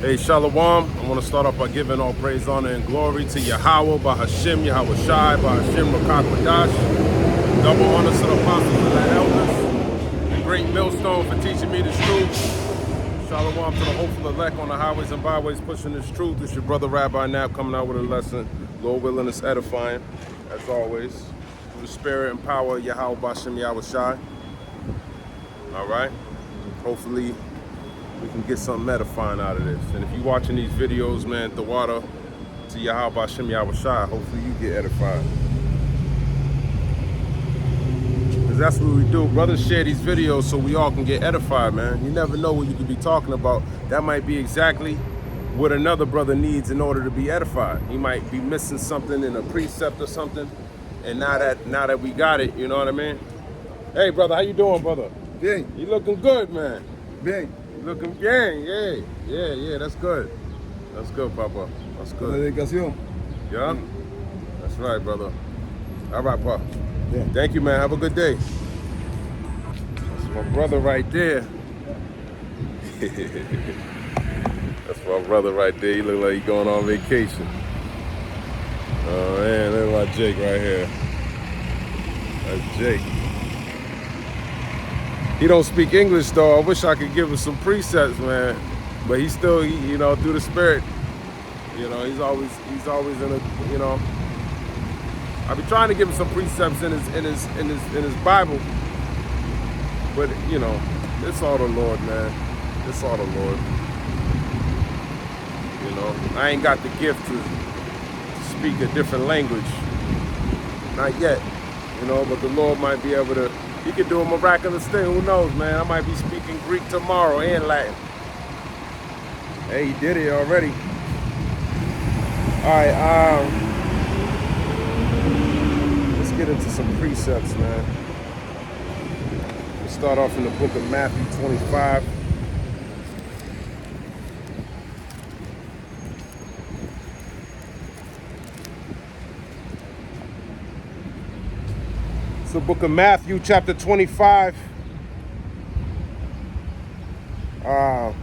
Hey, Shalom. I want to start off by giving all praise, honor, and glory to Yahweh, Bahashem, Yahweh Shai, Bahashem, Rakak Madash. Double honors to the apostles and the elders. The great millstone for teaching me this truth. Shalom to the hopeful elect on the highways and byways pushing this truth. It's your brother Rabbi Nap coming out with a lesson. Lord willing, it's edifying, as always. Through the spirit and power of Yahweh, Bahashem, Yahweh Shai. All right? Hopefully, we can get something edifying out of this. And if you're watching these videos, man, the water to Yahweh Bashem Yahweh Shai, hopefully you get edified. Because that's what we do. Brothers share these videos so we all can get edified, man. You never know what you could be talking about. That might be exactly what another brother needs in order to be edified. He might be missing something in a precept or something. And now that we got it, you know what I mean? Hey, brother, how you doing, brother? Bien. You looking good, man. Bien. Looking gang, yeah, that's good. That's good, Papa. That's La good. dedicación. Yeah? That's right, brother. All right, Papa. Yeah. Thank you, man. Have a good day. That's my brother right there. That's my brother right there. He look like he going on vacation. Oh, man, look at Jake right here. That's Jake. He don't speak English though. I wish I could give him some precepts, man. But he still, you know, through the spirit, you know, he's always in a, you know. I be trying to give him some precepts in his Bible, but you know, it's all the Lord, man. It's all the Lord. You know, I ain't got the gift to speak a different language, not yet. You know, but the Lord might be able to. He could do a miraculous thing. Who knows, man? I might be speaking Greek tomorrow and Latin. Hey, he did it already. All right, let's get into some precepts, man. We'll start off in the book of Matthew 25. It's the book of Matthew, chapter 25. I'll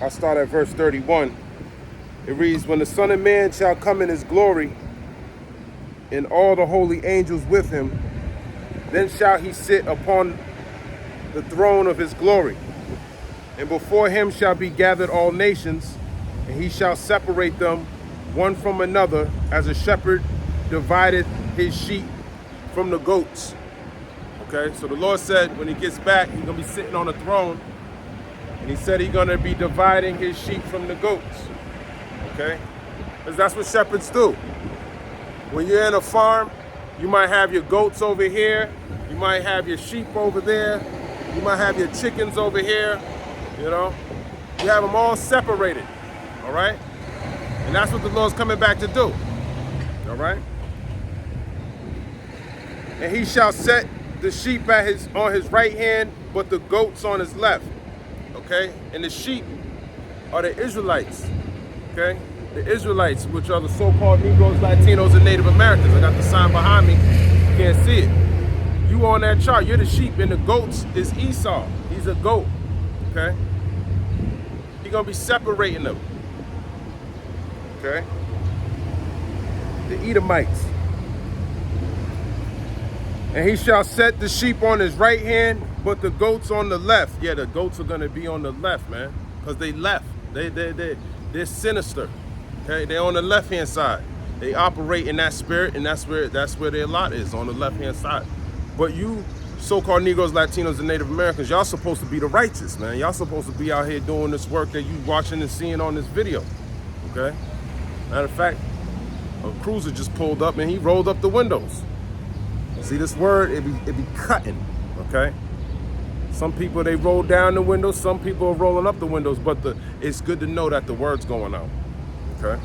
start at verse 31. It reads, "When the Son of Man shall come in his glory, and all the holy angels with him, then shall he sit upon the throne of his glory. And before him shall be gathered all nations, and he shall separate them one from another, as a shepherd divided his sheep from the goats." Okay, so the Lord said when he gets back, he's gonna be sitting on a throne, and he said he's gonna be dividing his sheep from the goats. Okay, because that's what shepherds do. When you're in a farm, you might have your goats over here, you might have your sheep over there, you might have your chickens over here, you know, you have them all separated. All right, and that's what the Lord's coming back to do. All right. And he shall set the sheep on his right hand, but the goats on his left. Okay? And the sheep are the Israelites. Okay? The Israelites, which are the so-called Negroes, Latinos, and Native Americans. I got the sign behind me. You can't see it. You on that chart, you're the sheep, and the goats is Esau. He's a goat. Okay? He's gonna be separating them. Okay? The Edomites. And he shall set the sheep on his right hand, but the goats on the left. Yeah, the goats are gonna be on the left, man, because they left. They're sinister. Okay, they're on the left hand side. They operate in that spirit, and that's where their lot is, on the left hand side. But you, so-called Negroes, Latinos, and Native Americans, y'all supposed to be the righteous, man. Y'all supposed to be out here doing this work that you watching and seeing on this video. Okay. Matter of fact, a cruiser just pulled up and he rolled up the windows. See this word, it be cutting, okay? Some people, they roll down the windows, some people are rolling up the windows, but it's good to know that the word's going out, okay?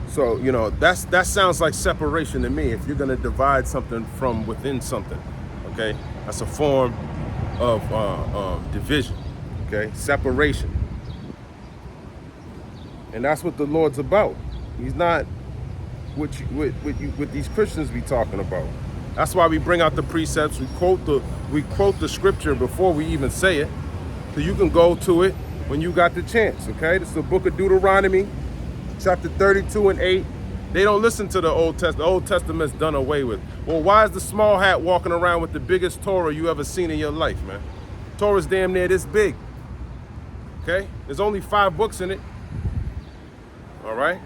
So, you know, that sounds like separation to me. If you're gonna divide something from within something, okay? That's a form of division, okay? Separation. And that's what the Lord's about. He's not what these Christians be talking about. That's why we bring out the precepts. We quote the scripture before we even say it, so you can go to it when you got the chance. Okay, this is the book of Deuteronomy, chapter 32 and 8. They don't listen to the Old Testament. The Old Testament's done away with. Well, why is the small hat walking around with the biggest Torah you ever seen in your life, man? Torah's damn near this big. Okay, there's only 5 books in it. All right.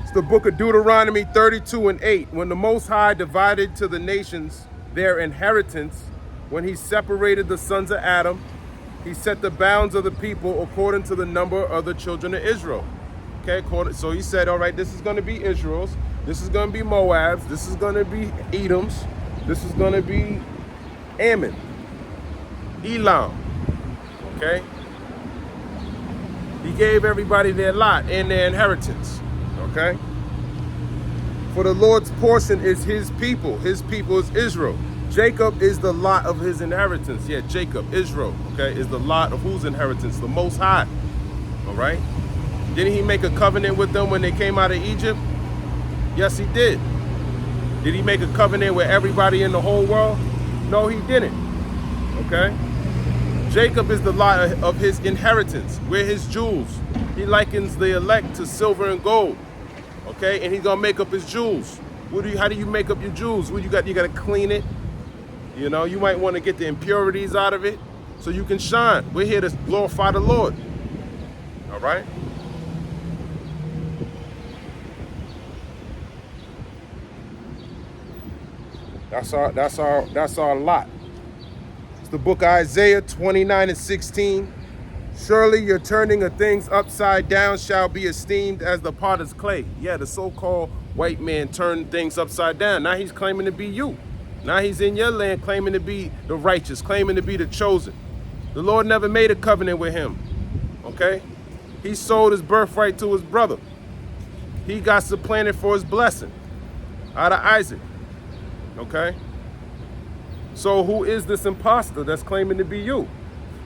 It's the book of Deuteronomy 32 and 8. When the Most High divided to the nations their inheritance, when he separated the sons of Adam, he set the bounds of the people according to the number of the children of Israel. Okay, so he said, all right, this is going to be Israel's, this is going to be Moab's, this is going to be Edom's, this is going to be Ammon, Elam. Okay, he gave everybody their lot and their inheritance. Okay, for the Lord's portion is his people is Israel. Jacob is the lot of his inheritance. Yeah, Jacob, Israel, okay, is the lot of whose inheritance? The Most High. All right. Didn't he make a covenant with them when they came out of Egypt? Yes, he did. Did he make a covenant with everybody in the whole world? No, he didn't. Okay? Jacob is the lot of his inheritance. We're his jewels. He likens the elect to silver and gold. Okay? And he's going to make up his jewels. How do you make up your jewels? Well, you got to clean it. You know, you might want to get the impurities out of it so you can shine. We're here to glorify the Lord. All right? That's our lot. It's the book of Isaiah 29 and 16. Surely your turning of things upside down shall be esteemed as the potter's clay. Yeah, the so-called white man turned things upside down. Now he's claiming to be you. Now he's in your land claiming to be the righteous, claiming to be the chosen. The Lord never made a covenant with him. Okay? He sold his birthright to his brother. He got supplanted for his blessing out of Isaac. Okay? So who is this imposter that's claiming to be you?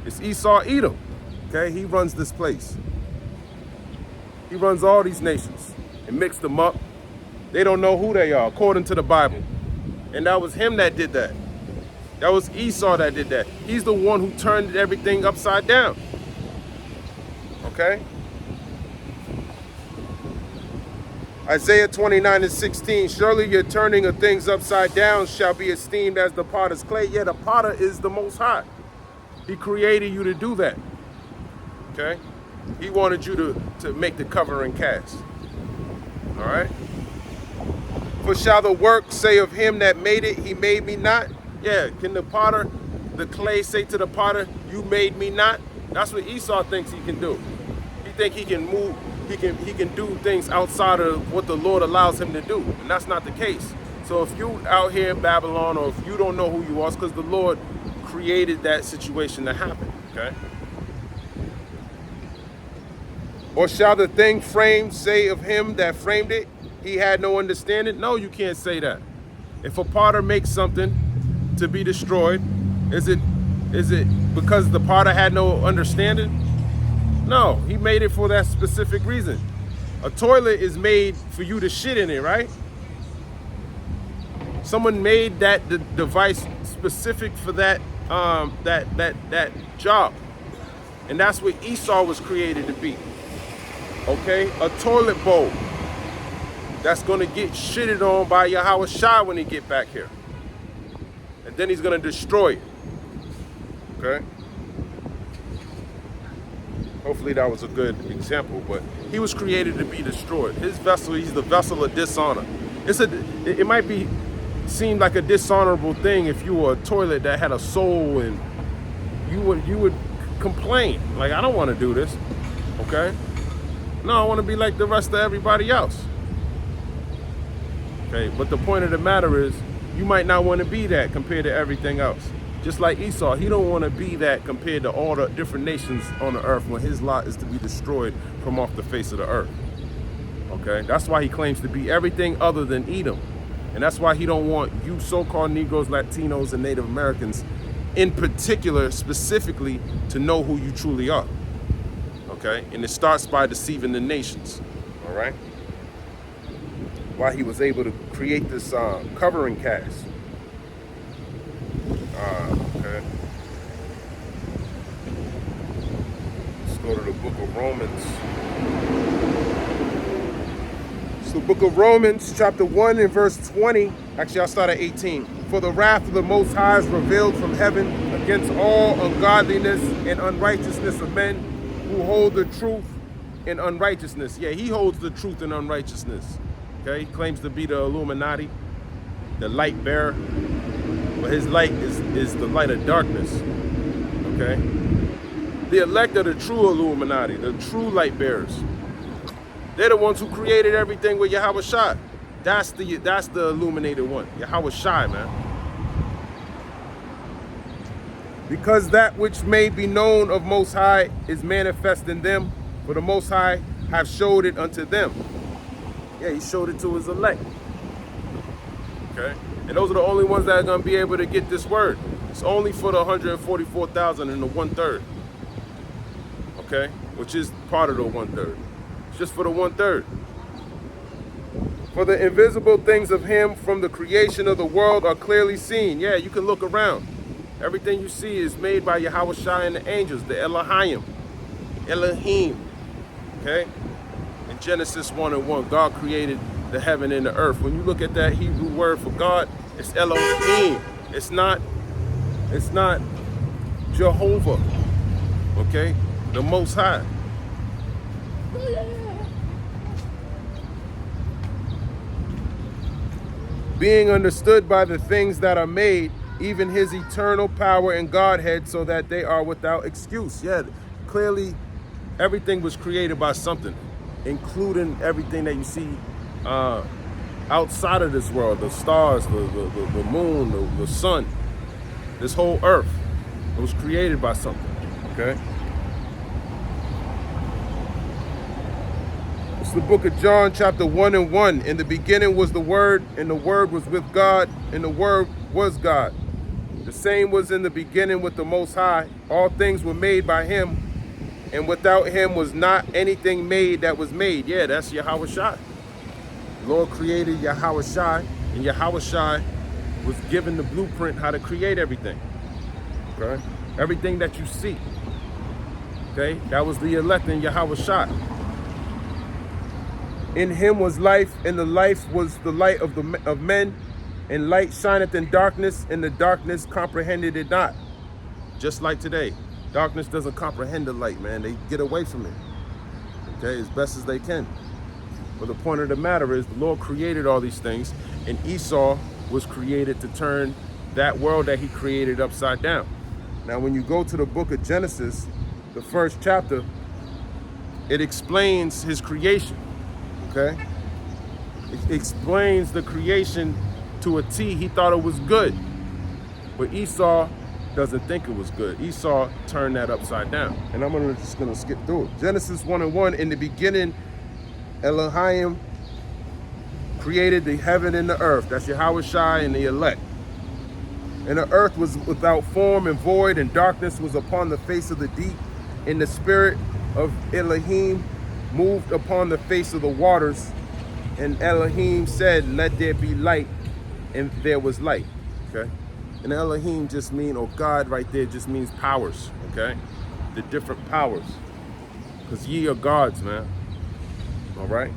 It's Esau Edom. Okay? He runs this place. He runs all these nations and mixed them up. They don't know who they are, according to the Bible. And that was him that did that. That was Esau that did that. He's the one who turned everything upside down. Okay? Isaiah 29 and 16, surely your turning of things upside down shall be esteemed as the potter's clay. Yeah, the potter is the Most High. He created you to do that. Okay? He wanted you to make the cover and cast. All right? For shall the work say of him that made it, he made me not? Yeah, can the potter, the clay, say to the potter, you made me not? That's what Esau thinks he can do. He think he can move, he can do things outside of what the Lord allows him to do. And that's not the case. So if you out here in Babylon, or if you don't know who you are, it's because the Lord created that situation to happen. Okay? Or shall the thing framed say of him that framed it, he had no understanding? No, you can't say that. If a potter makes something to be destroyed, is it because the potter had no understanding? No, he made it for that specific reason. A toilet is made for you to shit in it, right? Someone made that device specific for that that job. And that's what Esau was created to be. Okay? A toilet bowl that's going to get shitted on by Yahweh Shai when he get back here. And then he's going to destroy it. Okay? Hopefully that was a good example, but he was created to be destroyed. His vessel, he's the vessel of dishonor. It might seem like a dishonorable thing if you were a toilet that had a soul, and you would complain. Like, I don't want to do this. Okay? No, I want to be like the rest of everybody else. Okay, but the point of the matter is, you might not want to be that compared to everything else. Just like Esau, he don't want to be that compared to all the different nations on the earth when his lot is to be destroyed from off the face of the earth. Okay, that's why he claims to be everything other than Edom. And that's why he don't want you so-called Negroes, Latinos, and Native Americans in particular, specifically, to know who you truly are. Okay, and it starts by deceiving the nations. All right. why he was able to create this covering cast. Okay. Let's go to the book of Romans. It's the book of Romans, chapter 1 and verse 20. Actually, I'll start at 18. For the wrath of the Most High is revealed from heaven against all ungodliness and unrighteousness of men who hold the truth in unrighteousness. Yeah, he holds the truth in unrighteousness. Okay, he claims to be the Illuminati, the light bearer. But his light is the light of darkness. Okay? The elect are the true Illuminati, the true light bearers. They're the ones who created everything with Yahweh Shai. That's the illuminated one, Yahweh Shai, man. Because that which may be known of Most High is manifest in them, for the Most High have showed it unto them. Yeah, he showed it to his elect. Okay? And those are the only ones that are going to be able to get this word. It's only for the 144,000 and the 1/3. Okay? Which is part of the 1/3. It's just for the 1/3. For the invisible things of him from the creation of the world are clearly seen. Yeah, you can look around. Everything you see is made by Yahweh Shai and the angels, the Elohim. Okay? In Genesis 1 and 1, God created the heaven and the earth. When you look at that Hebrew word for God, it's Elohim. It's not Jehovah. Okay? The Most High. Being understood by the things that are made, even his eternal power and Godhead, so that they are without excuse. Yeah, clearly everything was created by something, including everything that you see outside of this world, the stars, the moon, the sun, this whole earth. It was created by something, okay? It's the book of John, chapter 1 and 1. In the beginning was the Word, and the Word was with God, and the Word was God. The same was in the beginning with the Most High. All things were made by him, and without him was not anything made that was made. Yeah, that's Yahweh Shai. The Lord created Yahweh Shai, and Yahweh Shai was given the blueprint how to create everything. Okay? Everything that you see. Okay? That was the elect in Yahweh Shai. In him was life, and the life was the light of men, and light shineth in darkness, and the darkness comprehended it not. Just like today, darkness doesn't comprehend the light, man. They get away from it, okay, as best as they can. But the point of the matter is, the Lord created all these things, and Esau was created to turn that world that he created upside down. Now, when you go to the book of Genesis, the first chapter, it explains his creation. Okay? It explains the creation to a T. He thought it was good. But Esau doesn't think it was good. Esau turned that upside down. And I'm just going to skip through it. Genesis 1 and 1, in the beginning, Elohim created the heaven and the earth. That's Yahweh Shai and the elect. And the earth was without form and void, and darkness was upon the face of the deep. And the spirit of Elohim moved upon the face of the waters, and Elohim said, let there be light, and there was light. Okay? And Elohim just mean, or God right there just means powers. Okay? The different powers. Because ye are gods, man. All right?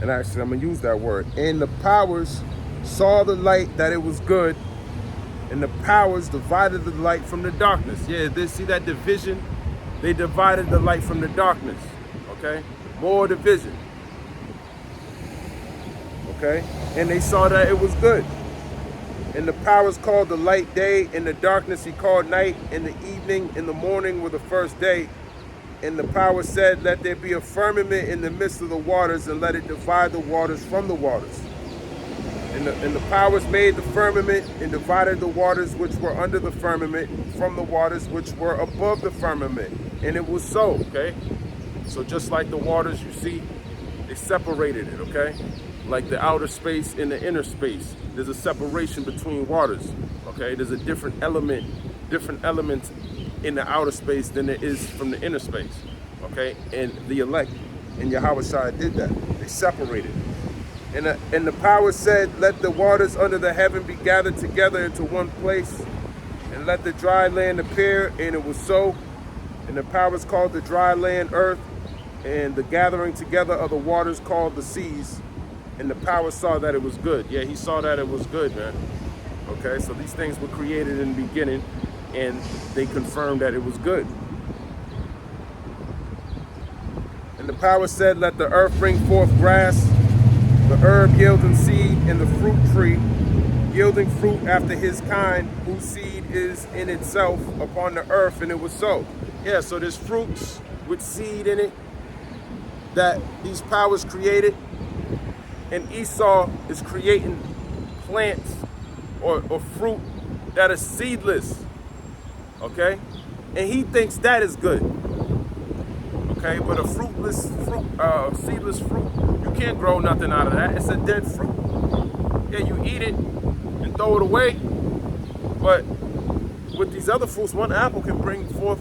And actually, I'm going to use that word. And the powers saw the light that it was good, and the powers divided the light from the darkness. Yeah, they see that division? They divided the light from the darkness, okay? More division, okay? And they saw that it was good. And the powers called the light day, and the darkness he called night, and the evening and the morning were the first day. And the power said, let there be a firmament in the midst of the waters, and let it divide the waters from the waters. And the powers made the firmament and divided the waters which were under the firmament from the waters which were above the firmament. And it was so, okay? So just like the waters you see, they separated it, okay? Like the outer space and the inner space. There's a separation between waters, okay? There's a different elements in the outer space than there is from the inner space, okay? And the elect and Yahweh Shai did that. They separated. And the power said, let the waters under the heaven be gathered together into one place, and let the dry land appear, and it was so. And the powers called the dry land earth, and the gathering together of the waters called the seas. And the power saw that it was good. Yeah, he saw that it was good, man. Okay, so these things were created in the beginning, and they confirmed that it was good. And the power said, let the earth bring forth grass, the herb yielding seed, and the fruit tree yielding fruit after his kind, whose seed is in itself upon the earth, and it was so. Yeah, so there's fruits with seed in it that these powers created, and Esau is creating plants or fruit that are seedless, okay? And he thinks that is good, okay? But a seedless fruit, you can't grow nothing out of that. It's a dead fruit. Yeah, you eat it and throw it away, but with these other fruits, one apple can bring forth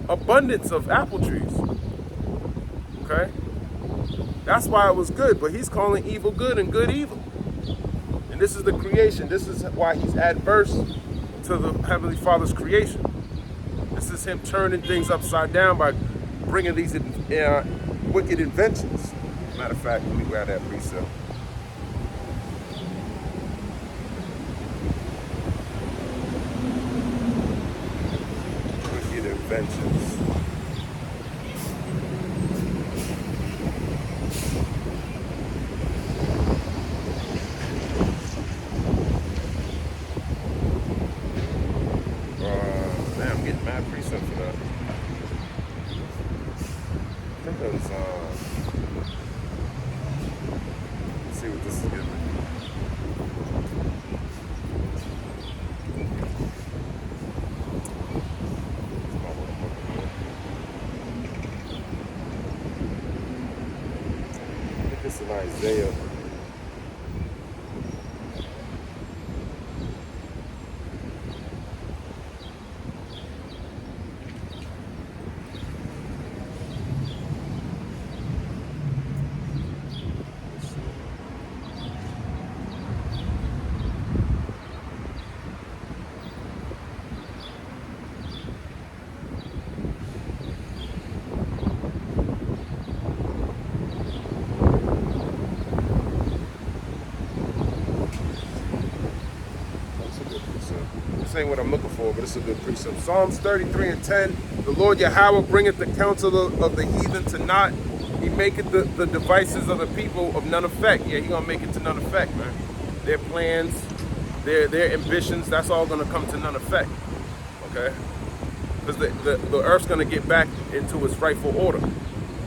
abundance of apple trees, okay? That's why it was good, but he's calling evil good and good evil. And this is the creation. This is why he's adverse to the Heavenly Father's creation. This is him turning things upside down by bringing these wicked inventions. Matter of fact, let me grab that precept. Wicked inventions. Precept for that. I think that was, let's see what this is giving. I think it's in Isaiah. This ain't what I'm looking for, but it's a good precept. Psalms 33 and 10. The Lord Yahweh bringeth the counsel of the heathen to naught. He maketh the devices of the people of none effect. Yeah, he gonna make it to none effect, man. Their plans, their ambitions, that's all gonna come to none effect. Okay? Because the earth's gonna get back into its rightful order.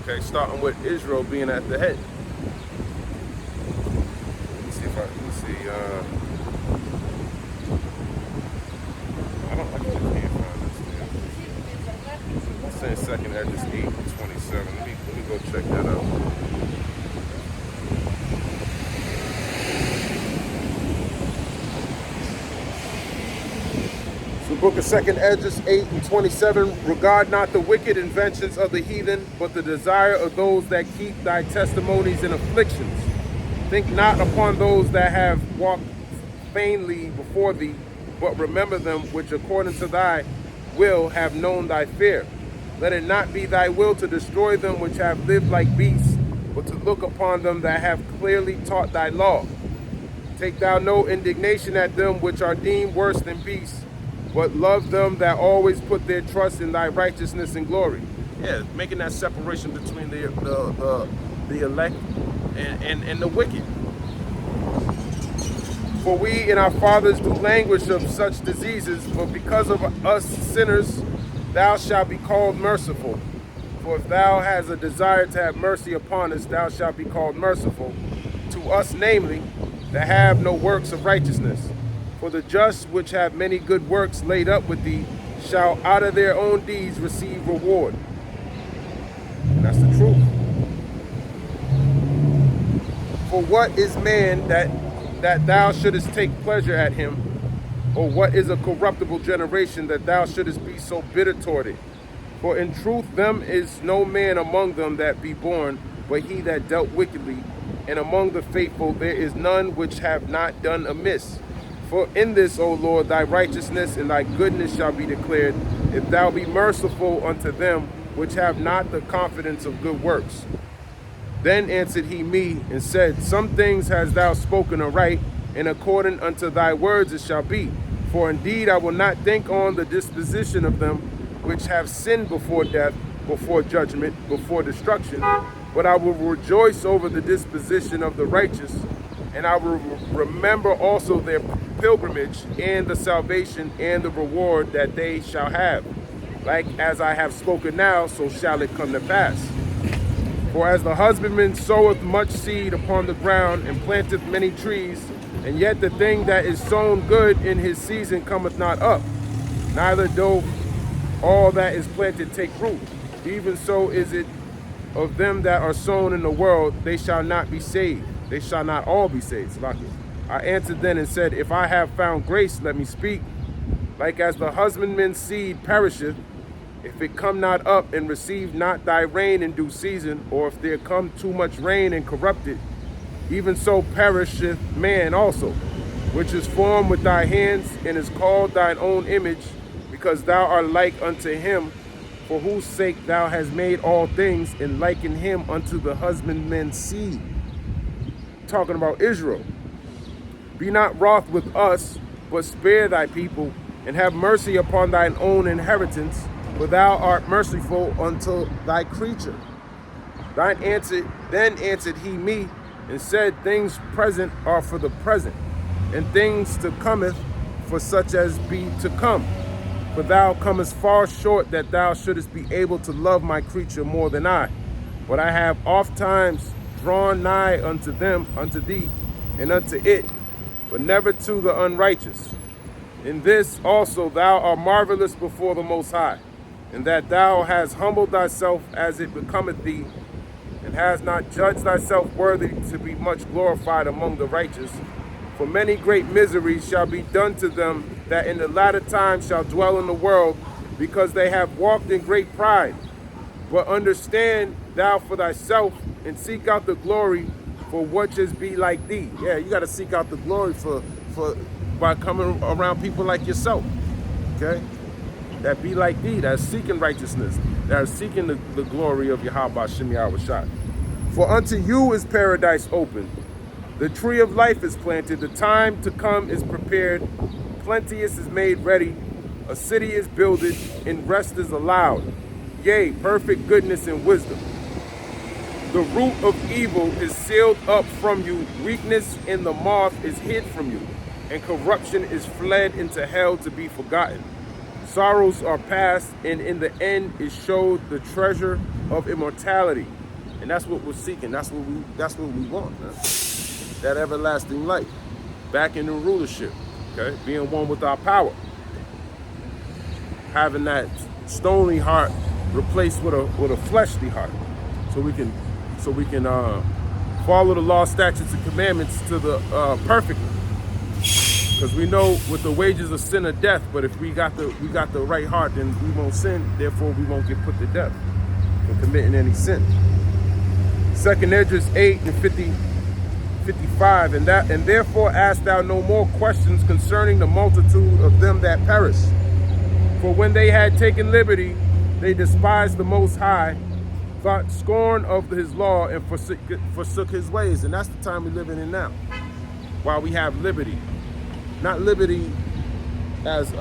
Okay, starting with Israel being at the head. Let me see if I can see. I can't find this thing. It's saying second Edges 8 and 27. Let me go check that out. So the book of second Edges 8 and 27. Regard not the wicked inventions of the heathen, but the desire of those that keep thy testimonies and afflictions. Think not upon those that have walked vainly before thee, but remember them which according to thy will have known thy fear. Let it not be thy will to destroy them which have lived like beasts, but to look upon them that have clearly taught thy law. Take thou no indignation at them which are deemed worse than beasts, but love them that always put their trust in thy righteousness and glory. Yeah, making that separation between the elect and the wicked. For we and our fathers do languish of such diseases, but because of us sinners, thou shalt be called merciful. For if thou hast a desire to have mercy upon us, thou shalt be called merciful. To us, namely, that have no works of righteousness. For the just which have many good works laid up with thee, shall out of their own deeds receive reward. And that's the truth. For what is man that thou shouldest take pleasure at him? Or what is a corruptible generation that thou shouldest be so bitter toward it? For in truth them is no man among them that be born, but he that dealt wickedly, and among the faithful there is none which have not done amiss. For in this, O Lord, thy righteousness and thy goodness shall be declared, if thou be merciful unto them which have not the confidence of good works. Then answered he me and said, some things hast thou spoken aright, and according unto thy words it shall be. For indeed I will not think on the disposition of them which have sinned before death, before judgment, before destruction, but I will rejoice over the disposition of the righteous, and I will remember also their pilgrimage and the salvation and the reward that they shall have. Like as I have spoken now, so shall it come to pass. For as the husbandman soweth much seed upon the ground and planteth many trees, and yet the thing that is sown good in his season cometh not up, neither doth all that is planted take root. Even so is it of them that are sown in the world, they shall not be saved. They shall not all be saved. I answered then and said, if I have found grace, let me speak. Like as the husbandman's seed perisheth, if it come not up and receive not thy rain in due season, or if there come too much rain and corrupt it, even so perisheth man also, which is formed with thy hands, and is called thine own image, because thou art like unto him, for whose sake thou hast made all things, and likened him unto the husbandman's seed. Talking about Israel. Be not wroth with us, but spare thy people, and have mercy upon thine own inheritance, for thou art merciful unto thy creature. Then answered he me, and said, things present are for the present, and things to cometh for such as be to come. For thou comest far short that thou shouldest be able to love my creature more than I. But I have oft times drawn nigh unto them, unto thee, and unto it, but never to the unrighteous. In this also thou art marvelous before the Most High, and that thou hast humbled thyself as it becometh thee, and hast not judged thyself worthy to be much glorified among the righteous. For many great miseries shall be done to them that in the latter time shall dwell in the world, because they have walked in great pride. But understand thou for thyself, and seek out the glory for what just be like thee. Yeah, you got to seek out the glory for by coming around people like yourself, okay? That be like thee, that are seeking righteousness, that are seeking the glory of Yahweh Shem Yahushua. For unto you is paradise open. The tree of life is planted. The time to come is prepared. Plenteous is made ready. A city is builded, and rest is allowed. Yea, perfect goodness and wisdom. The root of evil is sealed up from you. Weakness in the moth is hid from you, and corruption is fled into hell to be forgotten. Sorrows are past, and in the end is showed the treasure of immortality. And that's what we're seeking. That's what we want, man. That everlasting life. Back in the rulership. Okay? Being one with our power. Having that stony heart replaced with a fleshly heart. So we can follow the law, statutes, and commandments to the perfectly. Because we know with the wages of sin are death, but if we got the right heart, then we won't sin. Therefore, we won't get put to death for committing any sin. 2nd Esdras 8 and 55, and therefore ask thou no more questions concerning the multitude of them that perish. For when they had taken liberty, they despised the Most High, thought scorn of his law, and forsook his ways. And that's the time we're living in now, while we have liberty. Not liberty as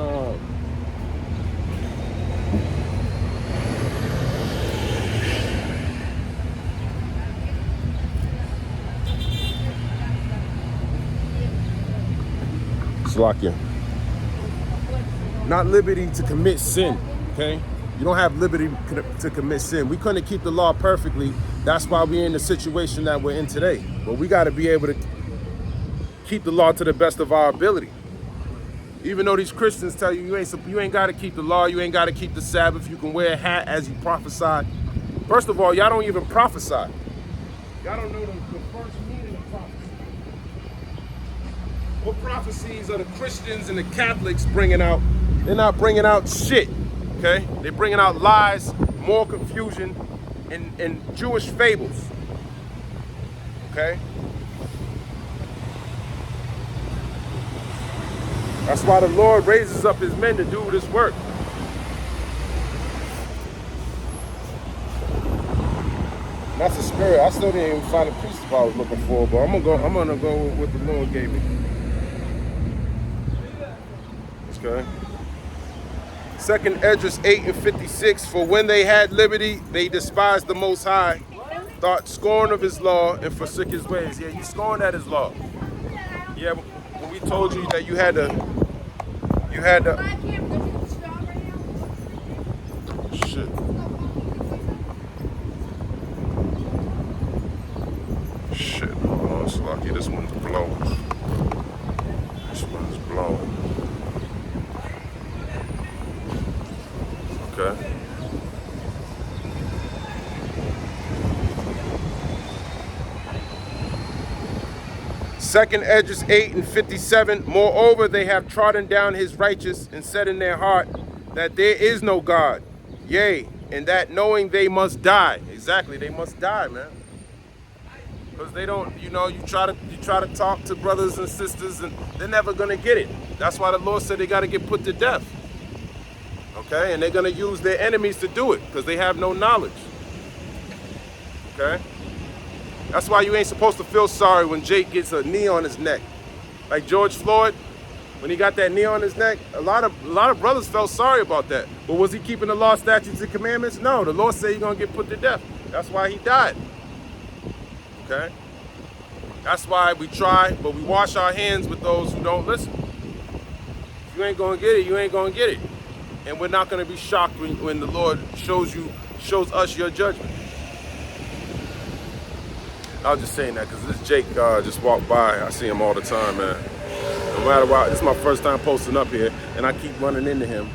Slakia. Not liberty to commit sin, okay? You don't have liberty to commit sin. We couldn't keep the law perfectly. That's why we're in the situation that we're in today. But we got to be able to keep the law to the best of our ability. Even though these Christians tell you you ain't got to keep the law, you ain't got to keep the Sabbath, you can wear a hat as you prophesy. First of all, y'all don't even prophesy. Y'all don't know the first meaning of prophecy. What prophecies are the Christians and the Catholics bringing out? They're not bringing out shit, okay? They're bringing out lies, more confusion, and Jewish fables, okay? That's why the Lord raises up his men to do this work. And that's the spirit. I still didn't even find the priesthood I was looking for, but I'm gonna go with what the Lord gave me. Okay. 2nd Esdras 8:56. For when they had liberty, they despised the Most High, thought scorn of his law, and forsook his ways. Yeah, you scorned at his law. Yeah, when we told you that you had to shit. Shit, hold on, it's lucky. This one's blown. This one's blown. Okay. Second Esdras 8:57. Moreover, they have trodden down his righteous and said in their heart that there is no God. Yea, and that knowing they must die. Exactly, they must die, man. Because they don't, you try to talk to brothers and sisters and they're never gonna get it. That's why the Lord said they gotta get put to death. Okay, and they're gonna use their enemies to do it because they have no knowledge. Okay? That's why you ain't supposed to feel sorry when Jake gets a knee on his neck. Like George Floyd, when he got that knee on his neck, a lot of brothers felt sorry about that. But was he keeping the law, statutes, and commandments? No, the Lord said he's gonna get put to death. That's why he died. Okay? That's why we try, but we wash our hands with those who don't listen. If you ain't gonna get it, you ain't gonna get it. And we're not gonna be shocked when the Lord shows us your judgment. I was just saying that because this Jake just walked by. I see him all the time, man. No matter what, this is my first time posting up here, and I keep running into him.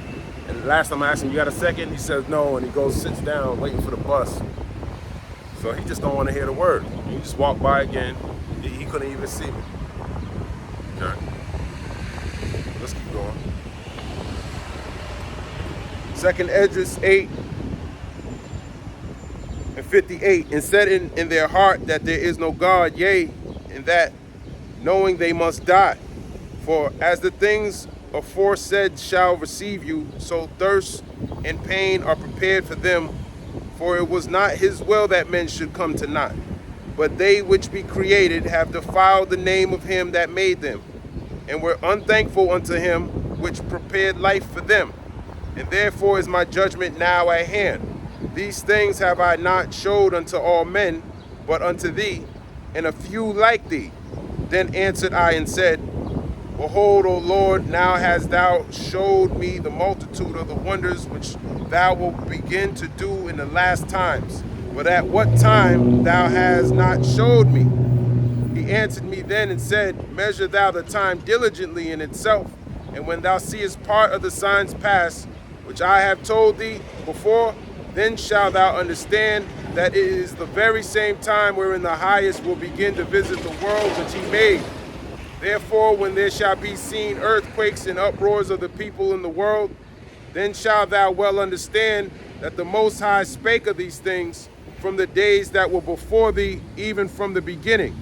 And last time I asked him, you got a second? He says no, and he goes, sits down, waiting for the bus. So he just don't want to hear the word. He just walked by again. He couldn't even see me. Okay. Let's keep going. 2nd Esdras 8:58, and said in their heart that there is no God, yea, and that knowing they must die. For as the things aforesaid shall receive you, so thirst and pain are prepared for them. For it was not his will that men should come to naught, but they which be created have defiled the name of him that made them, and were unthankful unto him which prepared life for them. And therefore is my judgment now at hand. These things have I not showed unto all men, but unto thee, and a few like thee. Then answered I and said, Behold, O Lord, now hast thou showed me the multitude of the wonders which thou wilt begin to do in the last times. But at what time thou hast not showed me? He answered me then and said, Measure thou the time diligently in itself, and when thou seest part of the signs pass, which I have told thee before, then shalt thou understand that it is the very same time wherein the highest will begin to visit the world which he made. Therefore, when there shall be seen earthquakes and uproars of the people in the world, then shalt thou well understand that the Most High spake of these things from the days that were before thee, even from the beginning.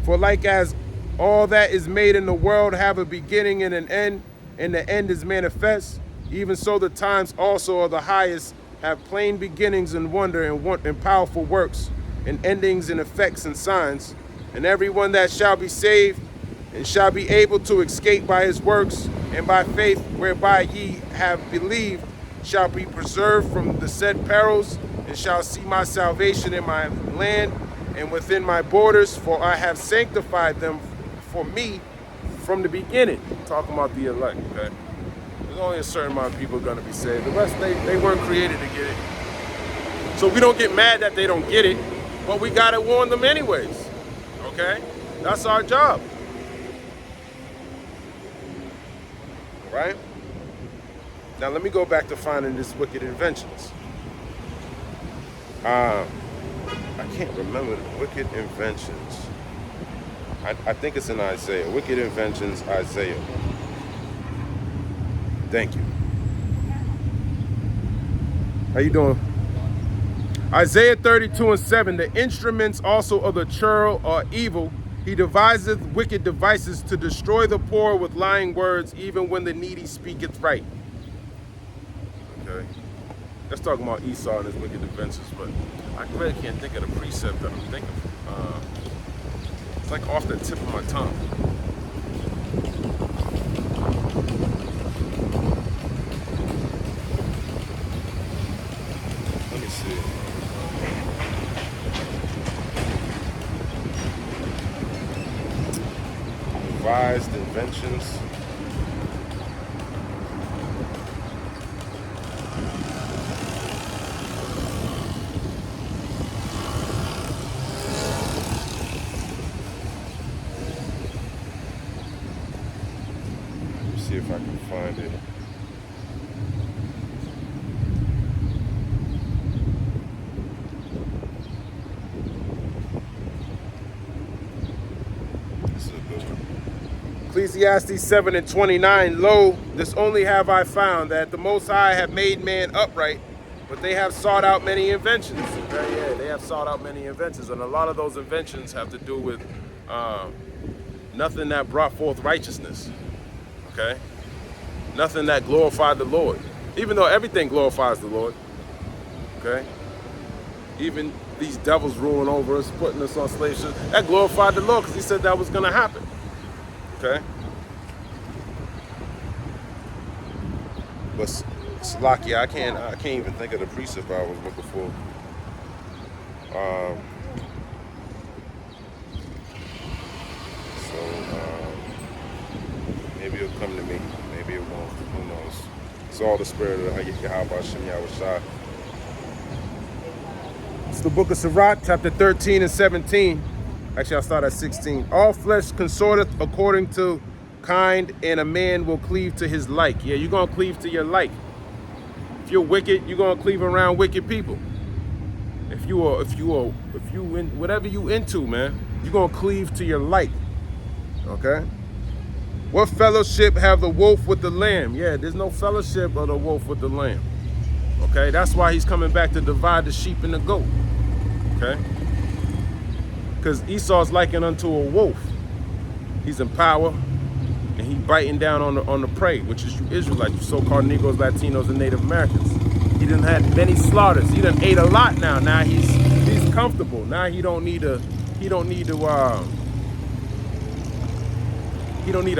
For like as all that is made in the world have a beginning and an end, and the end is manifest, even so the times also of the highest have plain beginnings and wonder and powerful works, and endings and effects and signs. And everyone that shall be saved and shall be able to escape by his works and by faith whereby ye have believed shall be preserved from the said perils, and shall see my salvation in my land and within my borders, for I have sanctified them for me from the beginning. Talking about the elect, okay? There's only a certain amount of people going to be saved. The rest, they weren't created to get it. So we don't get mad that they don't get it, but we got to warn them anyways, okay? That's our job. Right? Now let me go back to finding this wicked inventions. I can't remember the wicked inventions. I think it's in Isaiah. Wicked inventions, Isaiah. Thank you. How you doing? Isaiah 32:7. The instruments also of the churl are evil, He deviseth wicked devices to destroy the poor with lying words, even when the needy speaketh right. Okay. That's talking about Esau and his wicked inventions, but I really can't think of the precept that I'm thinking of. It's like off the tip of my tongue. Let me see. Devised inventions. See if I can find it. This is a good one. Ecclesiastes 7:29. Lo, this only have I found, that the Most High have made man upright, but they have sought out many inventions. Okay? Yeah, they have sought out many inventions, and a lot of those inventions have to do with nothing that brought forth righteousness. Okay? Nothing that glorified the Lord. Even though everything glorifies the Lord. Okay? Even these devils ruling over us, putting us on slave ships, that glorified the Lord because he said that was going to happen. Okay? But Salakia, I can't even think of the precept I was looking for. Maybe it'll come to me. Maybe it won't. Who knows? It's all the spirit of Yahweh Shem Yahushua. It's the book of Sirach, chapter 13 and 17. Actually, I'll start at 16. All flesh consorteth according to kind, and a man will cleave to his like. Yeah, you're gonna cleave to your like. If you're wicked, you're gonna cleave around wicked people. If you whatever you into, man, you're gonna cleave to your like. Okay? What fellowship have the wolf with the lamb? Yeah, there's no fellowship of the wolf with the lamb. Okay, that's why he's coming back to divide the sheep and the goat. Okay? Because Esau's likened unto a wolf. He's in power, and he biting down on the prey, which is you Israelites, you so-called Negroes, Latinos, and Native Americans. He done had many slaughters. He done ate a lot now. Now he's comfortable. Now he don't need to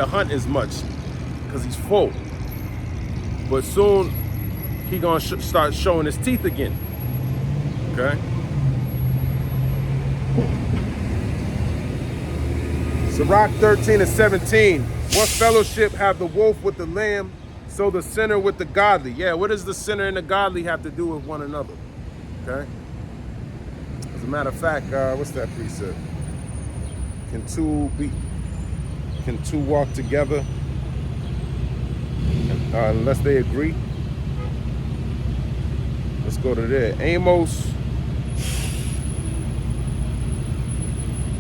hunt as much because he's full. But soon he gonna start showing his teeth again. Okay. Sirach 13 and 17. What fellowship have the wolf with the lamb, so the sinner with the godly? Yeah, what does the sinner and the godly have to do with one another? Okay. As a matter of fact, what's that precept? Can two walk together unless they agree? Let's go to there. Amos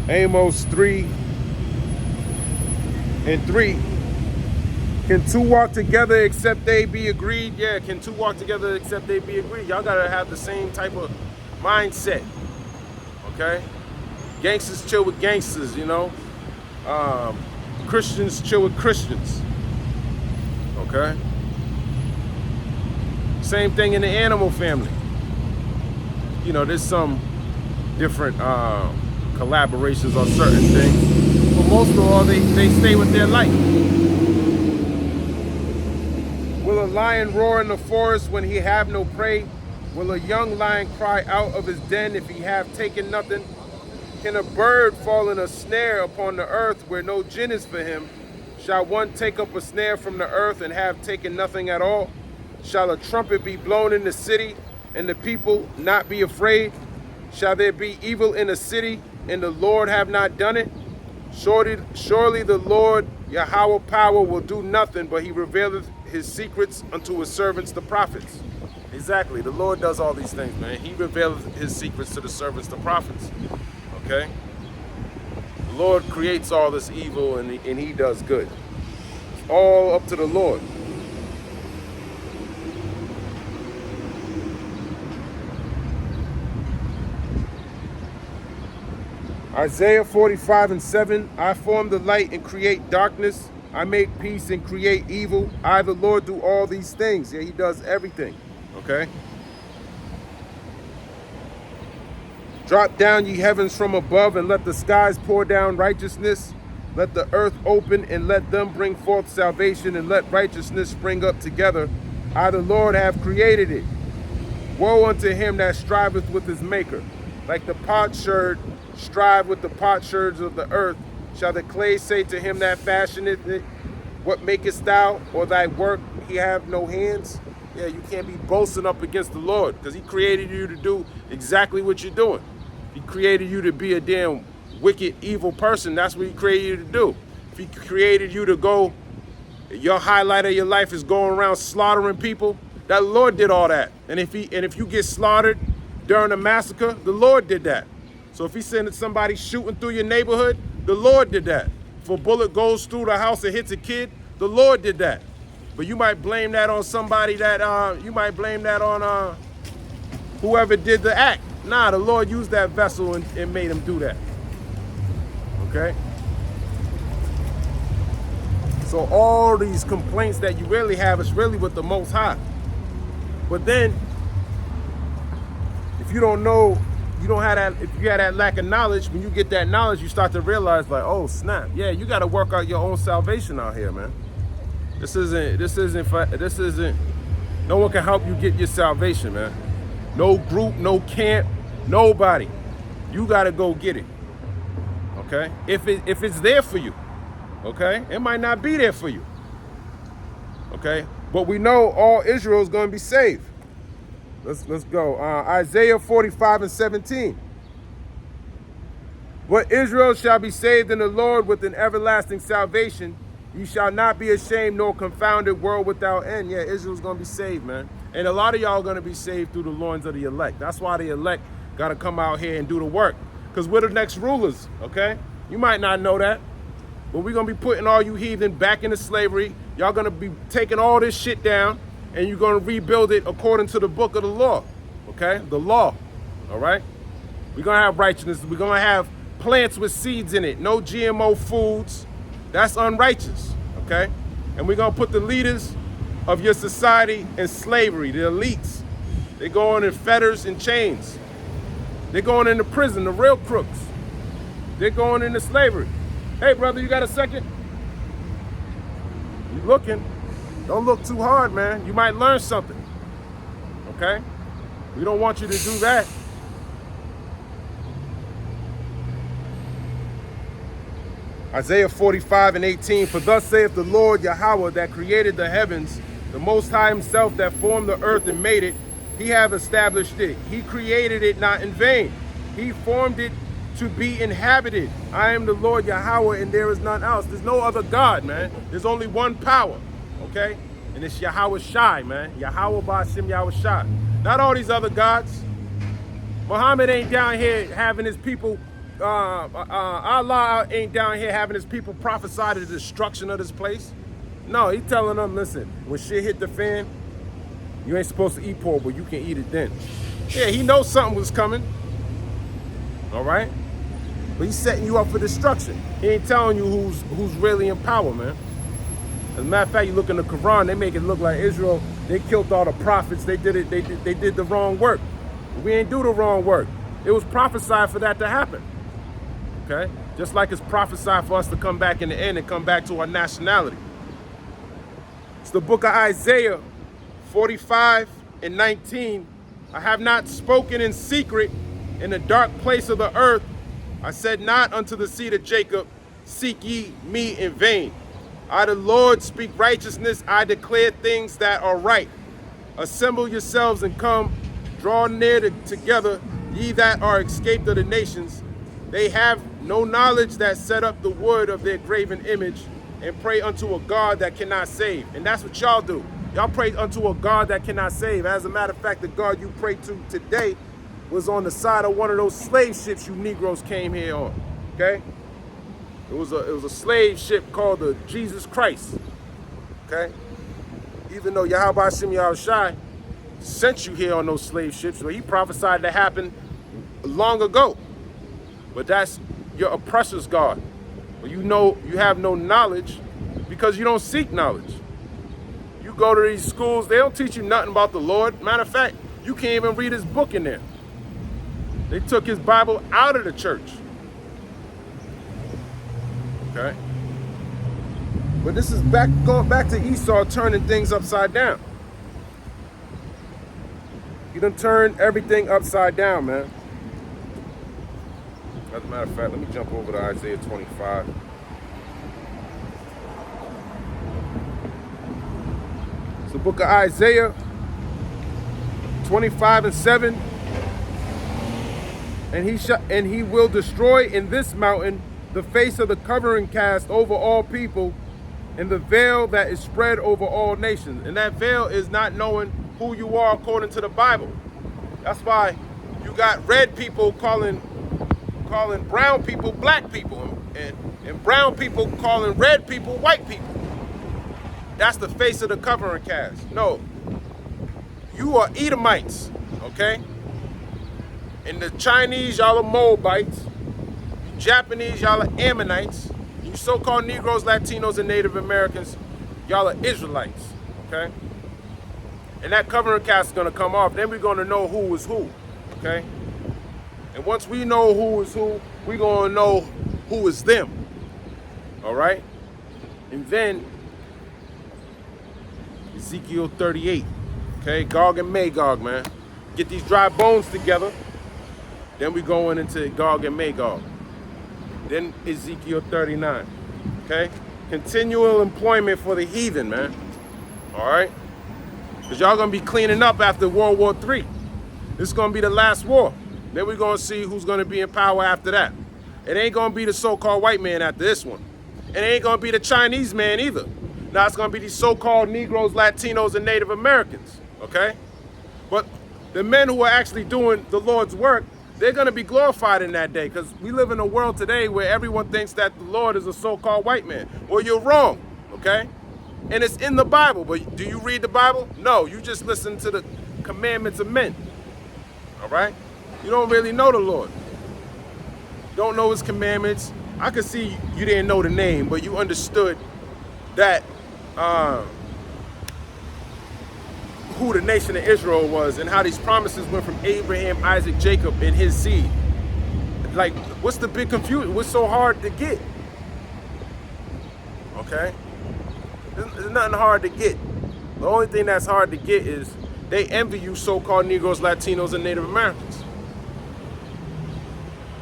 3:3. Can two walk together except they be agreed? Yeah, can two walk together except they be agreed? Y'all gotta have the same type of mindset. Okay? Gangsters chill with gangsters, you know? Christians chill with Christians. Okay? Same thing in the animal family. You know, there's some different collaborations on certain things, but most of all, they stay with their like. Will a lion roar in the forest when he have no prey? Will a young lion cry out of his den if he have taken nothing? Can a bird fall in a snare upon the earth where no gin is for him? Shall one take up a snare from the earth and have taken nothing at all? Shall a trumpet be blown in the city and the people not be afraid? Shall there be evil in a city and the Lord have not done it? Surely the Lord Yahweh power will do nothing, but he revealeth his secrets unto his servants the prophets. Exactly, the Lord does all these things, man. He reveals his secrets to the servants the prophets. Okay? The Lord creates all this evil and he does good. It's all up to the Lord. Isaiah 45:7, I form the light and create darkness. I make peace and create evil. I, the Lord, do all these things. Yeah, he does everything. Okay? Drop down, ye heavens, from above, and let the skies pour down righteousness. Let the earth open, and let them bring forth salvation, and let righteousness spring up together. I, the Lord, have created it. Woe unto him that striveth with his maker. Like the potsherd strive with the potsherds of the earth, shall the clay say to him that fashioneth it, what makest thou? Or thy work he have no hands? Yeah, you can't be boasting up against the Lord, because he created you to do exactly what you're doing. He created you to be a damn wicked, evil person. That's what he created you to do. If he created you to go, your highlight of your life is going around slaughtering people, that Lord did all that. And if you get slaughtered during a massacre, the Lord did that. So if he's sending somebody shooting through your neighborhood, the Lord did that. If a bullet goes through the house and hits a kid, the Lord did that. But you might blame that on somebody that, you might blame that on whoever did the act. Nah, the Lord used that vessel and made him do that. Okay? So all these complaints that you really have is really with the Most High. But then, if you don't know, you don't have that, if you have that lack of knowledge, when you get that knowledge, you start to realize like, oh snap, yeah, you got to work out your own salvation out here, man. This isn't, no one can help you get your salvation, man. No group, no camp, nobody. You got to go get it, okay? If it's there for you, okay? It might not be there for you, okay? But we know all Israel is going to be saved. Let's go. Isaiah 45:17. But Israel shall be saved in the Lord with an everlasting salvation. Ye shall not be ashamed nor confounded, world without end. Yeah, Israel's going to be saved, man. And a lot of y'all are going to be saved through the loins of the elect. That's why the elect got to come out here and do the work. Because we're the next rulers, okay? You might not know that. But we're going to be putting all you heathen back into slavery. Y'all going to be taking all this shit down. And you're going to rebuild it according to the book of the law, okay? The law, all right? We're going to have righteousness. We're going to have plants with seeds in it. No GMO foods. That's unrighteous, okay? And we're going to put the leaders of your society in slavery, the elites. They're going in fetters and chains. They're going into prison, the real crooks. They're going into slavery. Hey, brother, you got a second? You looking? Don't look too hard, man. You might learn something, okay? We don't want you to do that. Isaiah 45:18, for thus saith the Lord Yahweh that created the heavens, the Most High himself that formed the earth and made it. He have established it. He created it not in vain. He formed it to be inhabited. I am the Lord Yahweh, and there is none else. There's no other God, man. There's only one power. Okay? And it's Yahweh Shai, man. Yahweh Ba'ashem Yahweh Shai. Not all these other gods. Muhammad ain't down here having his people, Allah ain't down here having his people prophesy the destruction of this place. No, he's telling them, listen, when shit hit the fan, you ain't supposed to eat pork, but you can eat it then. Yeah, he knows something was coming. All right? But he's setting you up for destruction. He ain't telling you who's really in power, man. As a matter of fact, you look in the Quran, they make it look like Israel, they killed all the prophets. They did the wrong work. We ain't do the wrong work. It was prophesied for that to happen. Okay? Just like it's prophesied for us to come back in the end and come back to our nationality. It's the book of Isaiah 45:19. I have not spoken in secret in the dark place of the earth. I said not unto the seed of Jacob, seek ye me in vain. I, the Lord, speak righteousness. I declare things that are right. Assemble yourselves and come. Draw near together, ye that are escaped of the nations. They have no knowledge that set up the wood of their graven image and pray unto a God that cannot save. And that's what y'all do. Y'all pray unto a God that cannot save. As a matter of fact, the God you pray to today was on the side of one of those slave ships you Negroes came here on. Okay? It was a slave ship called the Jesus Christ. Okay? Even though Yahweh Hashem Yahushai sent you here on those slave ships, but he prophesied to happen long ago. But that's your oppressor's God. Or you know you have no knowledge because you don't seek knowledge. You go to these schools, they don't teach you nothing about the Lord. Matter of fact, you can't even read his book in there. They took his Bible out of the church. Okay? But this is going back to Esau turning things upside down. He done turned everything upside down, man. As a matter of fact, let me jump over to Isaiah 25. It's the book of Isaiah 25:7. And he will destroy in this mountain the face of the covering cast over all people, and the veil that is spread over all nations. And that veil is not knowing who you are according to the Bible. That's why you got red people calling brown people black people, and brown people calling red people white people. That's the face of the covering cast. No, you are Edomites, okay? And the Chinese, y'all are Moabites. You Japanese, y'all are Ammonites. You so-called Negroes, Latinos, and Native Americans, y'all are Israelites, okay? And that covering cast is gonna come off. Then we're gonna know who is who, okay? And once we know who is who, we're gonna know who is them, all right? And then Ezekiel 38, okay? Gog and Magog, man. Get these dry bones together. Then we going into Gog and Magog. Then Ezekiel 39, okay? Continual employment for the heathen, man, all right? Because y'all going to be cleaning up after World War III. This is going to be the last war. Then we're going to see who's going to be in power after that. It ain't going to be the so-called white man after this one. It ain't going to be the Chinese man either. Now it's going to be these so-called Negroes, Latinos, and Native Americans, okay? But the men who are actually doing the Lord's work, they're going to be glorified in that day, because we live in a world today where everyone thinks that the Lord is a so-called white man. Well, you're wrong, okay? And it's in the Bible, but do you read the Bible? No, you just listen to the commandments of men, all right? You don't really know the Lord. You don't know his commandments. I could see you didn't know the name, but you understood that who the nation of Israel was and how these promises went from Abraham, Isaac, Jacob, and his seed. Like, what's the big confusion? What's so hard to get? Okay? There's nothing hard to get. The only thing that's hard to get is they envy you so-called Negroes, Latinos, and Native Americans.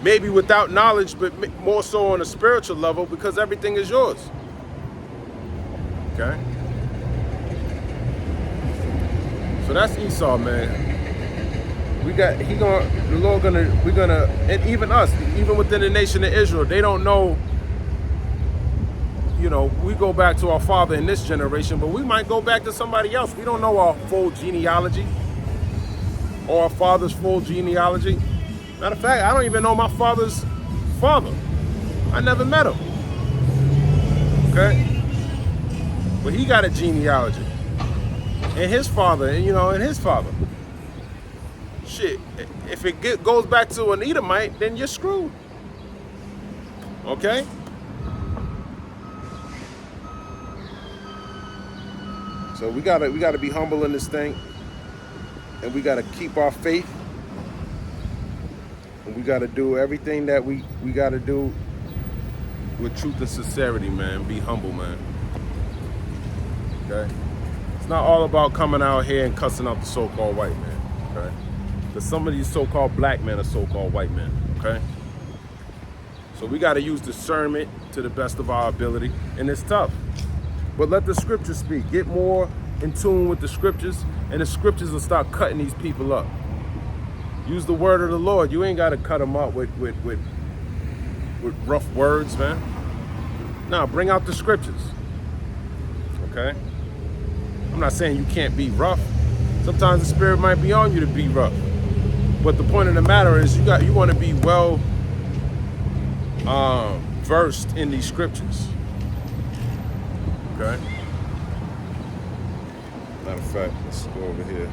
Maybe without knowledge, but more so on a spiritual level, because everything is yours. Okay? So that's Esau, man. And even us, even within the nation of Israel, they don't know, you know, we go back to our father in this generation, but we might go back to somebody else. We don't know our full genealogy or our father's full genealogy. Matter of fact, I don't even know my father's father. I never met him. Okay? But he got a genealogy. And his father, and his father. Shit, if it goes back to an Edomite, then you're screwed. Okay? So we gotta be humble in this thing, and we gotta keep our faith, and we gotta do everything that we gotta do with truth and sincerity, man. Be humble, man. Okay? It's not all about coming out here and cussing out the so-called white man, okay? Because some of these so-called black men are so-called white men, okay? So we got to use discernment to the best of our ability, and it's tough. But let the scriptures speak. Get more in tune with the scriptures, and the scriptures will start cutting these people up. Use the word of the Lord. You ain't got to cut them up with rough words, man. No, bring out the scriptures, okay? I'm not saying you can't be rough. Sometimes the spirit might be on you to be rough. But the point of the matter is you want to be well versed in these scriptures. Okay? Matter of fact, let's go over here.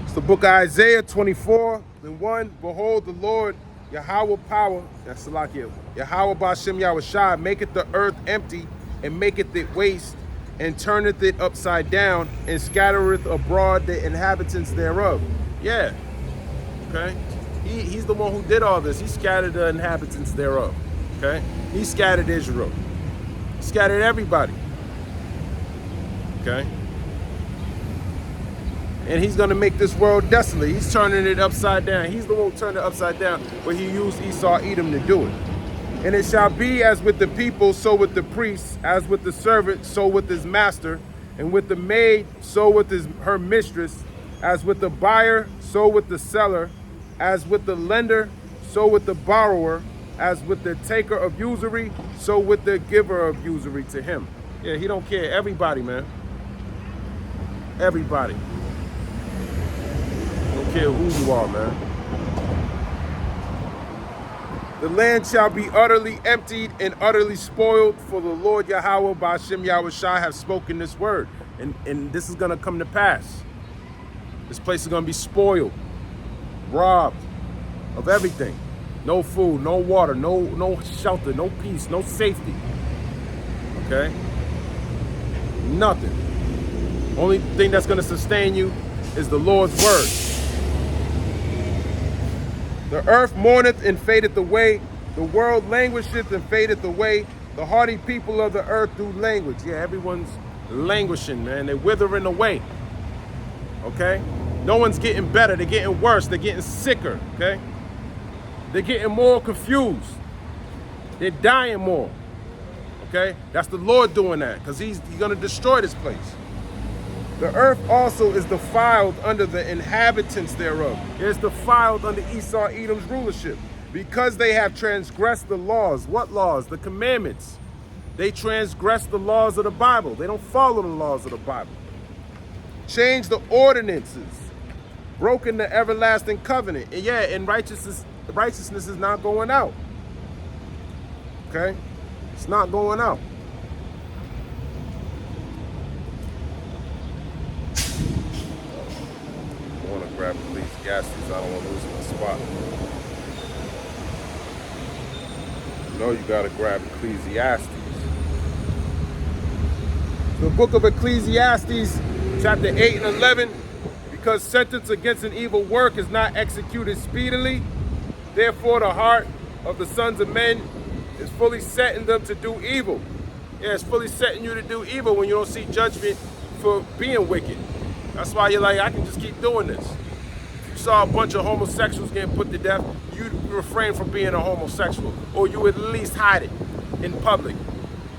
It's the book of Isaiah 24:1. Behold, the Lord Yahweh power, that's Salakia. Yahweh Bashem Yahushai maketh the earth empty and maketh it waste and turneth it upside down and scattereth abroad the inhabitants thereof. Yeah, okay. He's the one who did all this. He scattered the inhabitants thereof, okay. He scattered Israel. He scattered everybody, okay. And he's going to make this world desolate. He's turning it upside down. He's the one who turned it upside down, but he used Esau, Edom to do it. And it shall be as with the people, so with the priest, as with the servant, so with his master, and with the maid, so with her mistress, as with the buyer, so with the seller, as with the lender, so with the borrower, as with the taker of usury, so with the giver of usury to him. Yeah, he don't care. Everybody, man. Everybody. Don't care who you are, man. The land shall be utterly emptied and utterly spoiled, for the Lord Yahweh Bashem Yahushai have spoken this word. And this is going to come to pass. This place is going to be spoiled, robbed of everything. No food, no water, no shelter, no peace, no safety. Okay? Nothing. Only thing that's going to sustain you is the Lord's word. The earth mourneth and fadeth away. The world languisheth and fadeth away. The hardy people of the earth do languish. Yeah, everyone's languishing, man. They're withering away. Okay? No one's getting better. They're getting worse. They're getting sicker. Okay? They're getting more confused. They're dying more. Okay? That's the Lord doing that, because he's going to destroy this place. The earth also is defiled under the inhabitants thereof. It is defiled under Esau, Edom's rulership, because they have transgressed the laws. What laws? The commandments. They transgress the laws of the Bible. They don't follow the laws of the Bible. Change the ordinances. Broken the everlasting covenant. And yeah, and righteousness is not going out. Okay? It's not going out. I want to grab Ecclesiastes. I don't want to lose my spot. You know you got to grab Ecclesiastes. The book of Ecclesiastes, chapter 8 and 11. Because sentence against an evil work is not executed speedily, therefore the heart of the sons of men is fully setting them to do evil. Yeah, it's fully setting you to do evil when you don't see judgment for being wicked. That's why you're like, I can just keep doing this. If you saw a bunch of homosexuals getting put to death, you'd refrain from being a homosexual, or you would at least hide it in public.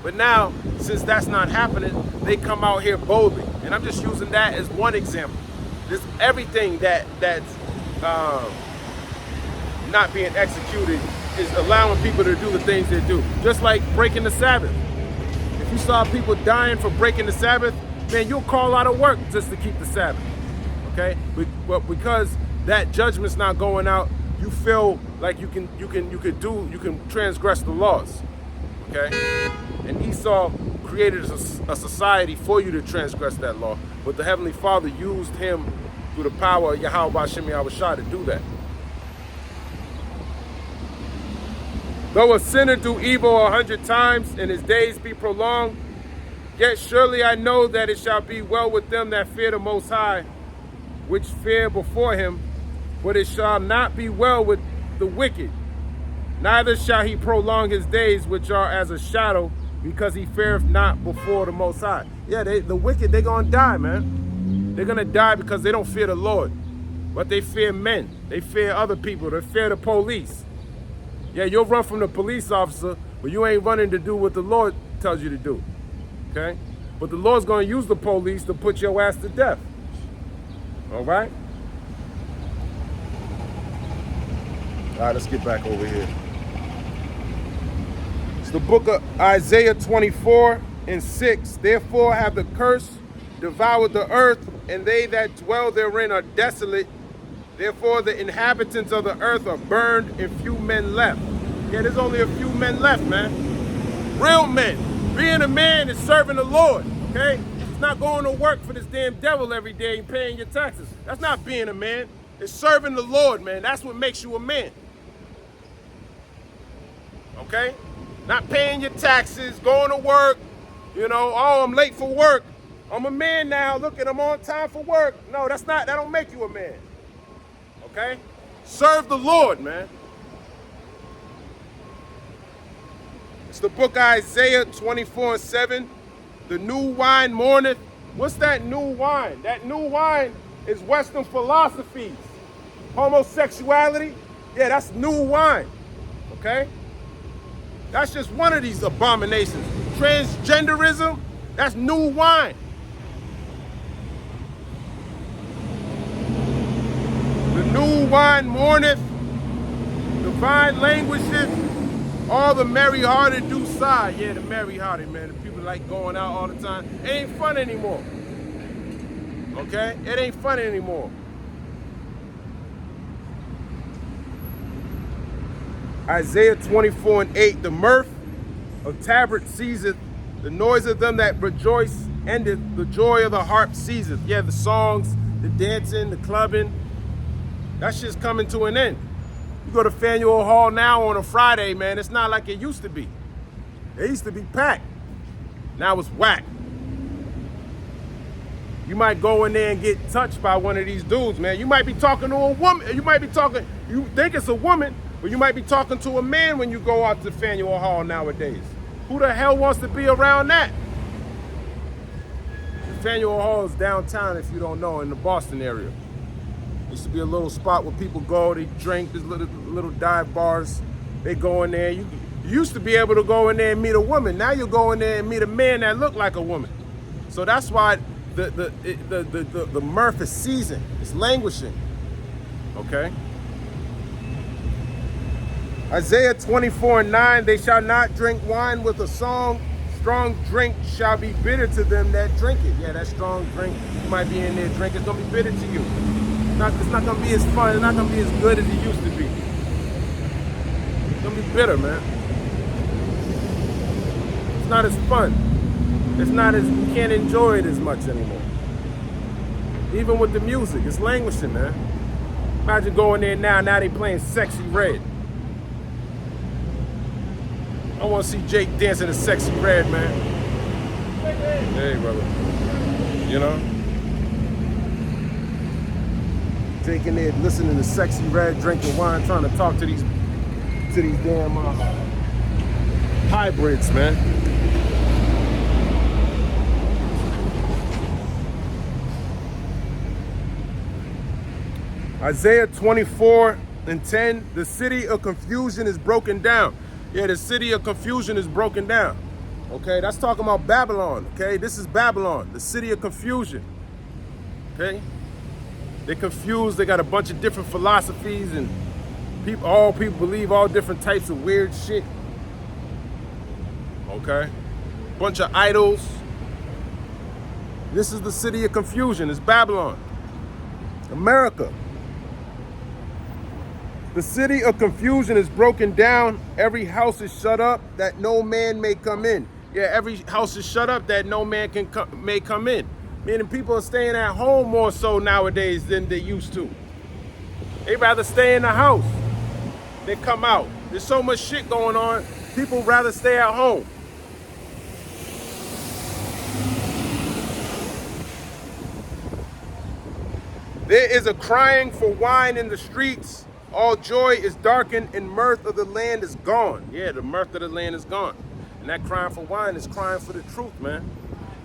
But now, since that's not happening, they come out here boldly. And I'm just using that as one example. There's everything that's not being executed is allowing people to do the things they do. Just like breaking the Sabbath. If you saw people dying for breaking the Sabbath, man, you'll call out of work just to keep the Sabbath. Okay? But because that judgment's not going out, you feel like you can transgress the laws. Okay? And Esau created a society for you to transgress that law, but the Heavenly Father used him through the power of Yahweh Bashem Yahushai to do that. Though a sinner do evil 100 times and his days be prolonged, yet surely I know that it shall be well with them that fear the Most High, which fear before him, but it shall not be well with the wicked. Neither shall he prolong his days, which are as a shadow, because he feareth not before the Most High. Yeah, the wicked, they're going to die, man. They're going to die because they don't fear the Lord. But they fear men. They fear other people. They fear the police. Yeah, you'll run from the police officer, but you ain't running to do what the Lord tells you to do. Okay? But the Lord's going to use the police to put your ass to death. All right? All right, let's get back over here. It's the book of Isaiah 24:6. Therefore have the curse devoured the earth, and they that dwell therein are desolate. Therefore the inhabitants of the earth are burned, and few men left. Yeah, there's only a few men left, man. Real men. Being a man is serving the Lord, okay? It's not going to work for this damn devil every day and paying your taxes. That's not being a man. It's serving the Lord, man. That's what makes you a man. okay? Not paying your taxes, going to work, you know, oh, I'm late for work. I'm a man now, look at I'm on time for work. No, that don't make you a man, okay? Serve the Lord, man. It's the book of Isaiah 24:7. The new wine mourneth. What's that new wine? That new wine is Western philosophies. Homosexuality, yeah, that's new wine, okay? That's just one of these abominations. Transgenderism, that's new wine. The new wine mourneth, the vine languisheth, all the merry-hearted do sigh. Yeah, the merry-hearted, man. The people like going out all the time. It ain't fun anymore. Okay? It ain't fun anymore. Isaiah 24:8, the mirth of tabret ceaseth, the noise of them that rejoice endeth, the joy of the harp ceaseth. Yeah, the songs, the dancing, the clubbing, that shit's coming to an end. You go to Faneuil Hall now on a Friday, man, it's not like it used to be. It used to be packed. Now it's whack. You might go in there and get touched by one of these dudes, man. You might be talking to a woman. You think it's a woman, but you might be talking to a man when you go out to Faneuil Hall nowadays. Who the hell wants to be around that? Faneuil Hall is downtown, if you don't know, in the Boston area. Used to be a little spot where people go, they drink, there's little dive bars. They go in there. You used to be able to go in there and meet a woman. Now you go in there and meet a man that look like a woman. So that's why the mirth is seasoned. It's languishing. Okay? Isaiah 24:9, they shall not drink wine with a song. Strong drink shall be bitter to them that drink it. Yeah, that strong drink, you might be in there drinking, it's gonna be bitter to you. It's not gonna be as fun, it's not gonna be as good as it used to be. It's gonna be bitter, man. It's not as fun. You can't enjoy it as much anymore. Even with the music, it's languishing, man. Imagine going there now they playing Sexy Red. I want to see Jake dancing to Sexy Red, man. Hey, brother. You know? Jake in there listening to Sexy Red, drinking wine, trying to talk to these damn hybrids, man. Isaiah 24:10, the city of confusion is broken down. Yeah, the city of confusion is broken down. Okay, that's talking about Babylon. Okay, this is Babylon, the city of confusion. Okay, they're confused. They got a bunch of different philosophies, and all people believe all different types of weird shit. Okay, bunch of idols. This is the city of confusion. It's Babylon, America. The city of confusion is broken down. Every house is shut up that no man may come in. Yeah, every house is shut up that no man may come in. Meaning people are staying at home more so nowadays than they used to. They rather stay in the house than come out. There's so much shit going on. People rather stay at home. There is a crying for wine in the streets. All joy is darkened and mirth of the land is gone. Yeah, the mirth of the land is gone. And that crying for wine is crying for the truth, man.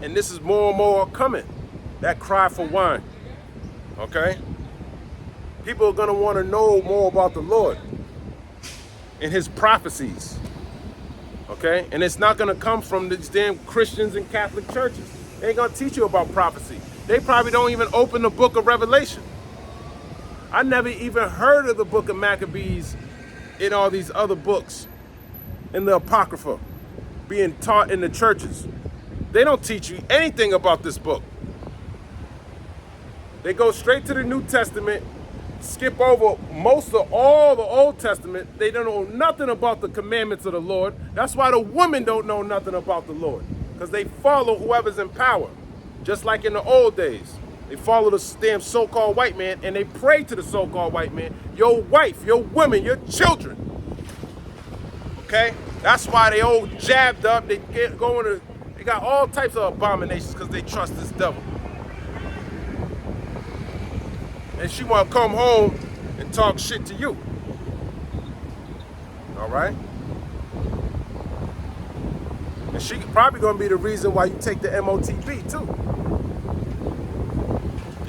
And this is more and more coming. That cry for wine. Okay? People are going to want to know more about the Lord and his prophecies. Okay? And it's not going to come from these damn Christians and Catholic churches. They ain't going to teach you about prophecy. They probably don't even open the book of Revelation. I never even heard of the book of Maccabees in all these other books, in the Apocrypha, being taught in the churches. They don't teach you anything about this book. They go straight to the New Testament, skip over most of all the Old Testament. They don't know nothing about the commandments of the Lord. That's why the women don't know nothing about the Lord, because they follow whoever's in power, just like in the old days. They follow the damn so-called white man, and they pray to the so-called white man, your wife, your women, your children. Okay? That's why they all jabbed up. They got all types of abominations because they trust this devil. And she want to come home and talk shit to you. All right? And she probably going to be the reason why you take the MOTB too.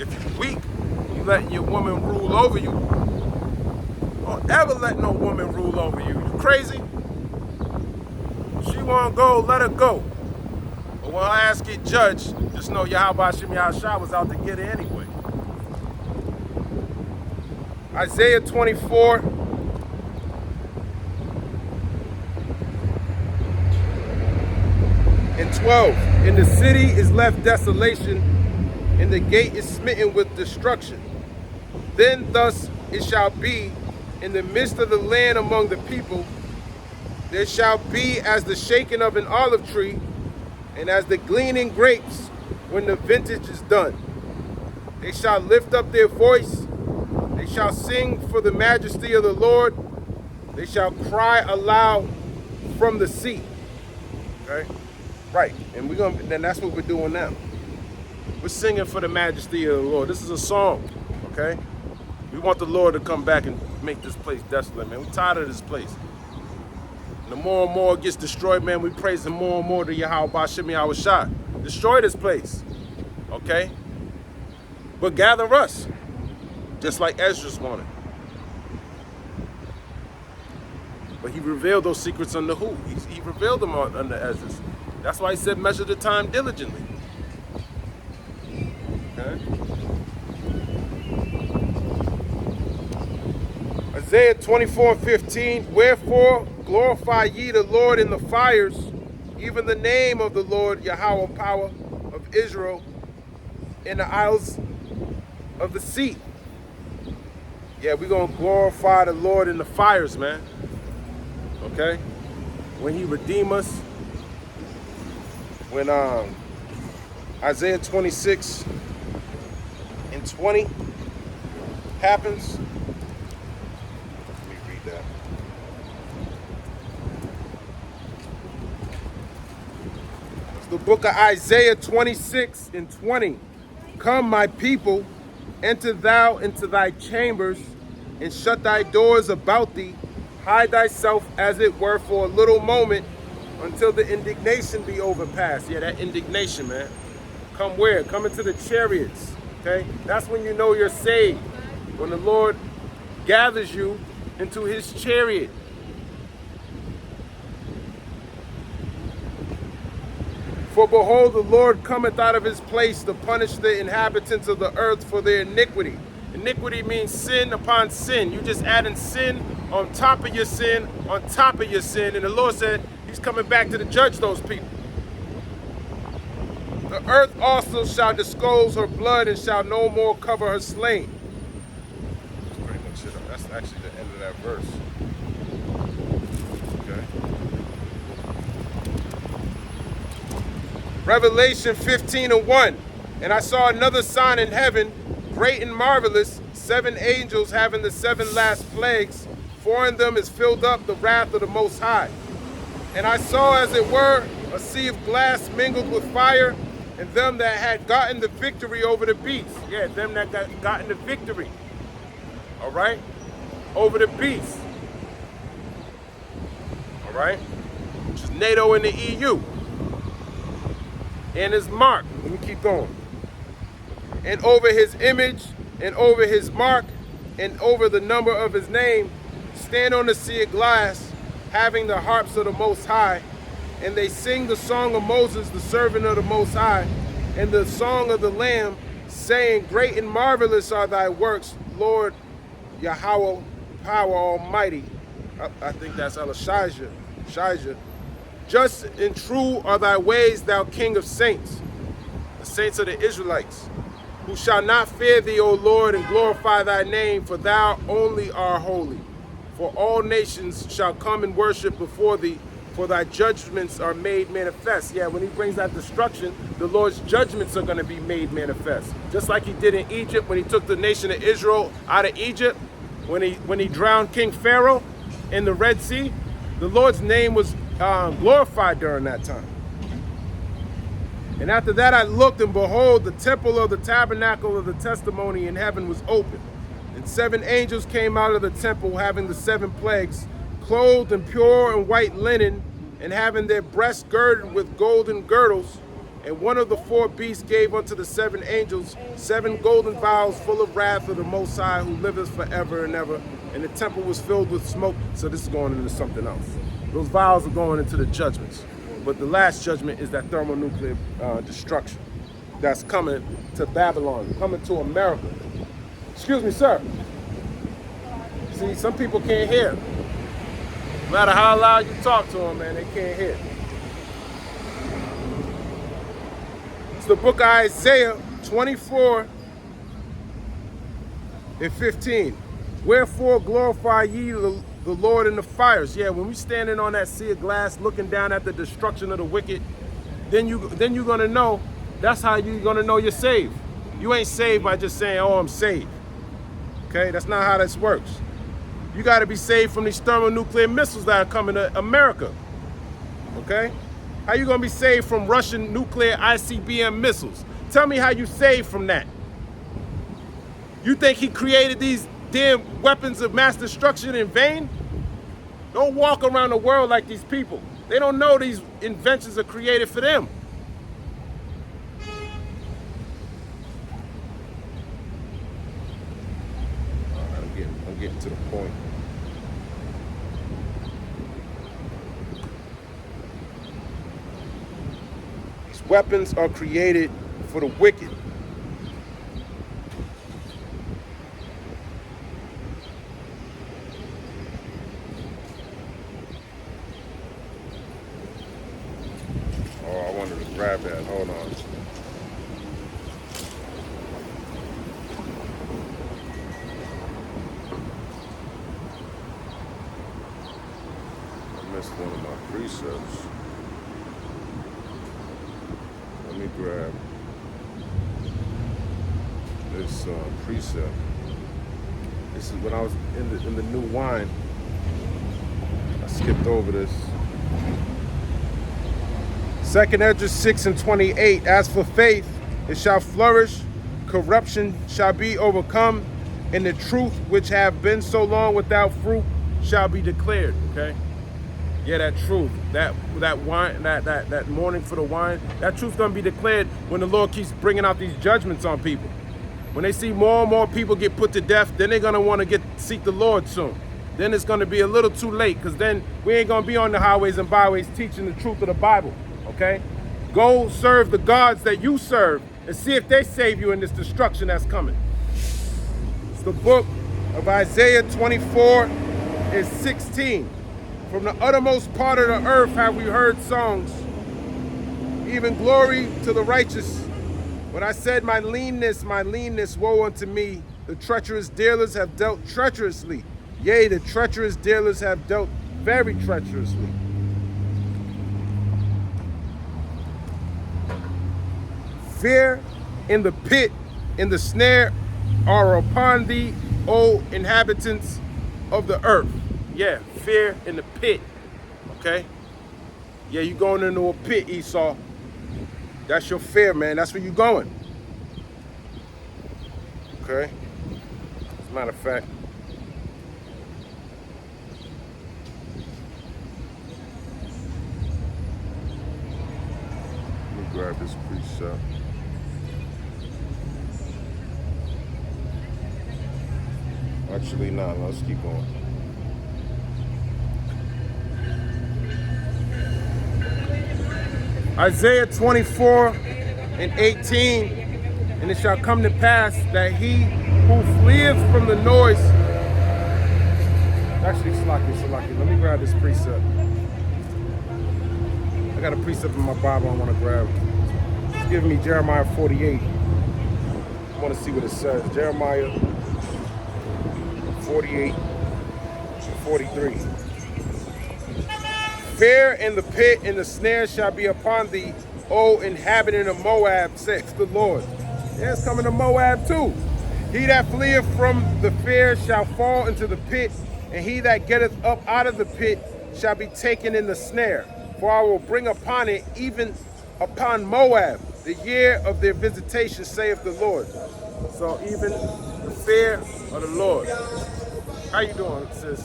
If you're weak, you letting your woman rule over you. Don't ever let no woman rule over you. You crazy? She want to go, let her go. But when her ass get judged, just know Yahweh Shem Yahshua was out to get her anyway. Isaiah 24. And 12. And the city is left desolation, and the gate is smitten with destruction. Then thus it shall be in the midst of the land among the people. There shall be as the shaking of an olive tree, and as the gleaning grapes when the vintage is done. They shall lift up their voice. They shall sing for the majesty of the Lord. They shall cry aloud from the sea. Okay? Right. And then that's what we're doing now. We're singing for the majesty of the Lord. This is a song. Okay? We want the Lord to come back and make this place desolate, man. We're tired of this place. And the more and more it gets destroyed, man, we praise him more and more to Yahweh Shem Yahshua. Destroy this place. Okay? But gather us. Just like Ezra's wanted. But he revealed those secrets under who? He revealed them under Ezra's. That's why he said measure the time diligently. Okay? Isaiah 24:15. Wherefore glorify ye the Lord in the fires, even the name of the Lord Yahweh power of Israel in the isles of the sea. Yeah, we're going to glorify the Lord in the fires, man. Okay? When he redeem us. When Isaiah 26 and 20 happens. Let me read that. It's the book of Isaiah 26 and 20. Come, my people, enter thou into thy chambers, and shut thy doors about thee. Hide thyself as it were for a little moment, until the indignation be overpassed. Yeah, that indignation, man. Come where? Come into the chariots, okay? That's when you know you're saved. When the Lord gathers you into his chariot. For behold, the Lord cometh out of his place to punish the inhabitants of the earth for their iniquity. Iniquity means sin upon sin. You just adding sin on top of your sin, on top of your sin. And the Lord said he's coming back to judge those people. The earth also shall disclose her blood and shall no more cover her slain. That's pretty much it. That's actually the end of that verse. Okay. Revelation 15:1. And I saw another sign in heaven, great and marvelous, 7 angels having the 7 last plagues. 4 in them is filled up the wrath of the Most High. And I saw, as it were, a sea of glass mingled with fire, and them that had gotten the victory over the beast. Yeah, them that gotten the victory. All right? Over the beast. All right? Which is NATO and the EU. And his mark. Let me keep going. And over his image, and over his mark, and over the number of his name, stand on the sea of glass, having the harps of the Most High, and they sing the song of Moses, the servant of the Most High, and the song of the Lamb, saying, great and marvelous are thy works, Lord Yahweh, power almighty. I think that's Shijah. Just and true are thy ways, thou King of saints, the saints of the Israelites, who shall not fear thee, O Lord, and glorify thy name, for thou only art holy. For all nations shall come and worship before thee, for thy judgments are made manifest. Yeah, when he brings that destruction, the Lord's judgments are going to be made manifest. Just like he did in Egypt when he took the nation of Israel out of Egypt, when he drowned King Pharaoh in the Red Sea. the Lord's name was glorified during that time. And after that I looked, and behold, the temple of the tabernacle of the testimony in heaven was open. And 7 angels came out of the temple, having the 7 plagues, clothed in pure and white linen, and having their breasts girded with golden girdles. And one of the 4 beasts gave unto the 7 angels 7 golden vials full of wrath of the Most High, who liveth forever and ever. And the temple was filled with smoke. So this is going into something else. Those vials are going into the judgments. But the last judgment is that thermonuclear destruction that's coming to Babylon, coming to America. Excuse me, sir. See, some people can't hear. No matter how loud you talk to them, man, they can't hear. It's the book of Isaiah 24 and 15. Wherefore glorify ye the Lord in the fires. Yeah, when we standing on that sea of glass looking down at the destruction of the wicked, then you're gonna know, that's how you're gonna know you're saved. You ain't saved by just saying, oh, I'm saved. Okay, that's not how this works. You gotta be saved from these thermonuclear missiles that are coming to America. Okay? How you gonna be saved from Russian nuclear ICBM missiles? Tell me how you saved from that. You think he created these damn weapons of mass destruction in vain? Don't walk around the world like these people. They don't know these inventions are created for them. I'm getting to the point. These weapons are created for the wicked. Grab that, hold on. I missed one of my precepts. Let me grab this precept. This is when I was in the new wine. I skipped over this. 2nd Esdras 6 and 28, as for faith, it shall flourish, corruption shall be overcome, and the truth which have been so long without fruit shall be declared. Okay? Yeah, that truth, that wine, that mourning for the wine, that truth's gonna be declared when the Lord keeps bringing out these judgments on people. When they see more and more people get put to death, then they're gonna want to seek the Lord soon. Then it's gonna be a little too late, because then we ain't gonna be on the highways and byways teaching the truth of the Bible. Okay? Go serve the gods that you serve and see if they save you in this destruction that's coming. It's the book of Isaiah 24 and 16. From the uttermost part of the earth have we heard songs, even glory to the righteous. When I said, my leanness, woe unto me. The treacherous dealers have dealt treacherously. Yea, the treacherous dealers have dealt very treacherously. Fear in the pit, in the snare are upon thee, O inhabitants of the earth. Yeah, fear in the pit. Okay? Yeah, you going into a pit, Esau. That's your fear, man. That's where you going. Okay? As a matter of fact, let me grab this precept. Actually, no, let's keep going. Isaiah 24 and 18, and it shall come to pass that he who fleeth from the noise. Actually, Salaki, let me grab this precept. I got a precept in my Bible I want to grab. It's giving me Jeremiah 48. I want to see what it says. Jeremiah 48 to 43. Fear in the pit and the snare shall be upon thee, O inhabitant of Moab, saith the Lord. Yeah, it's coming to Moab too. He that fleeth from the fear shall fall into the pit, and he that getteth up out of the pit shall be taken in the snare. For I will bring upon it, even upon Moab, the year of their visitation, saith the Lord. So even the fear of the Lord. How you doing, sis?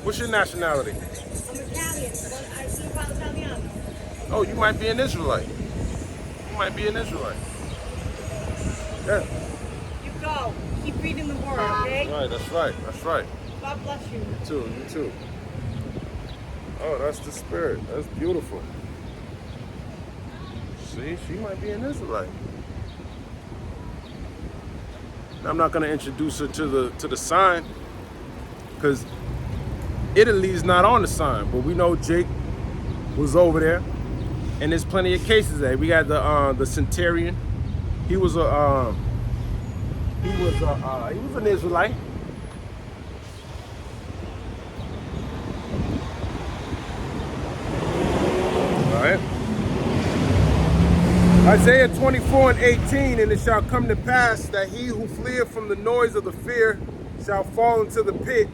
What's your nationality? I'm Italian, but I speak Italiano. Oh, you might be an Israelite. You might be an Israelite. Yeah. You go. Keep reading the word, okay? Right, that's right. That's right. God bless you. You too, you too. Oh, that's the spirit. That's beautiful. See, she might be an Israelite. I'm not gonna introduce her to the sign, because Italy's not on the sign, but we know Jake was over there, and there's plenty of cases there. We got the centurion. He was an Israelite. All right. Isaiah 24:18, and it shall come to pass that he who fleeth from the noise of the fear shall fall into the pit,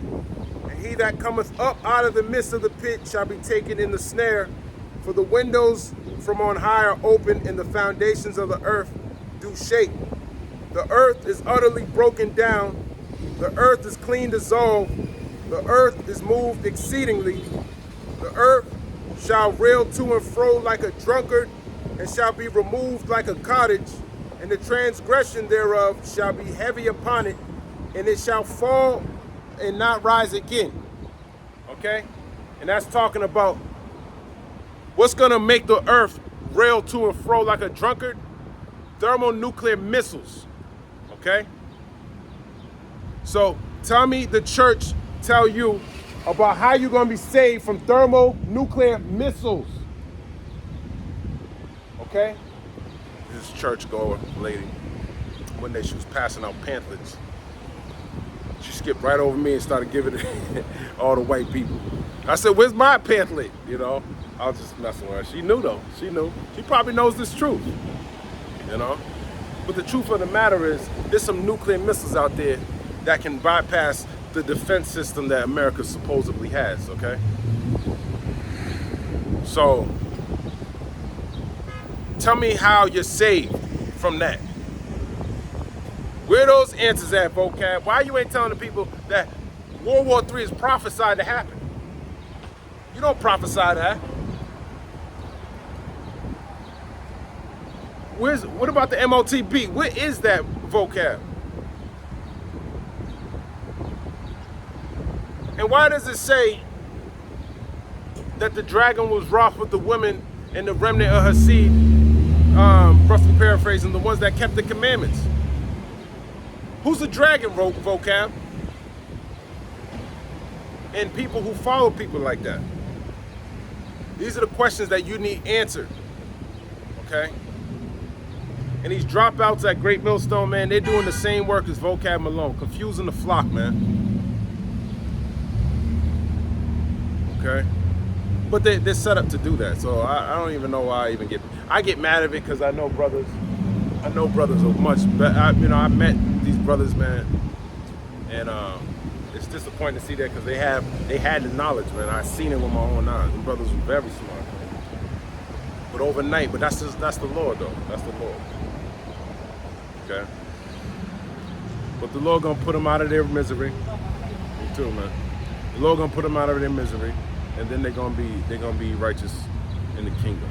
and he that cometh up out of the midst of the pit shall be taken in the snare. For the windows from on high are open, and the foundations of the earth do shake. The earth is utterly broken down. The earth is clean dissolved. The earth is moved exceedingly. The earth shall rail to and fro like a drunkard, and shall be removed like a cottage, and the transgression thereof shall be heavy upon it, and it shall fall and not rise again. Okay? And that's talking about what's gonna make the earth rail to and fro like a drunkard? Thermonuclear missiles. Okay? So tell me the church tell you about how you're gonna be saved from thermonuclear missiles. Okay? This churchgoer lady, one day she was passing out pamphlets. She skipped right over me and started giving it all the white people. I said, where's my pamphlet? You know, I was just messing with her. She knew though, she knew. She probably knows this truth, you know? But the truth of the matter is, there's some nuclear missiles out there that can bypass the defense system that America supposedly has, okay? So, tell me how you're saved from that. Where are those answers at, vocab? Why you ain't telling the people that World War III is prophesied to happen? You don't prophesy that. What about the MOTB? Where is that vocab? And why does it say that the dragon was wroth with the women and the remnant of her seed, roughly paraphrasing, the ones that kept the commandments? Who's the dragon, vocab? And people who follow people like that. These are the questions that you need answered, okay? And these dropouts at Great Millstone, man, they're doing the same work as Vocab Malone, confusing the flock, man. Okay? But they're set up to do that, so I don't even know why I get mad at it, because I know brothers are much better. I met these brothers, man, and it's disappointing to see that, because they had the knowledge, man. I seen it with my own eyes. The brothers were very smart. But overnight, that's the Lord, though. That's the Lord. Okay? But the Lord gonna put them out of their misery. Me too, man. The Lord gonna put them out of their misery, and then they're gonna be righteous in the kingdom.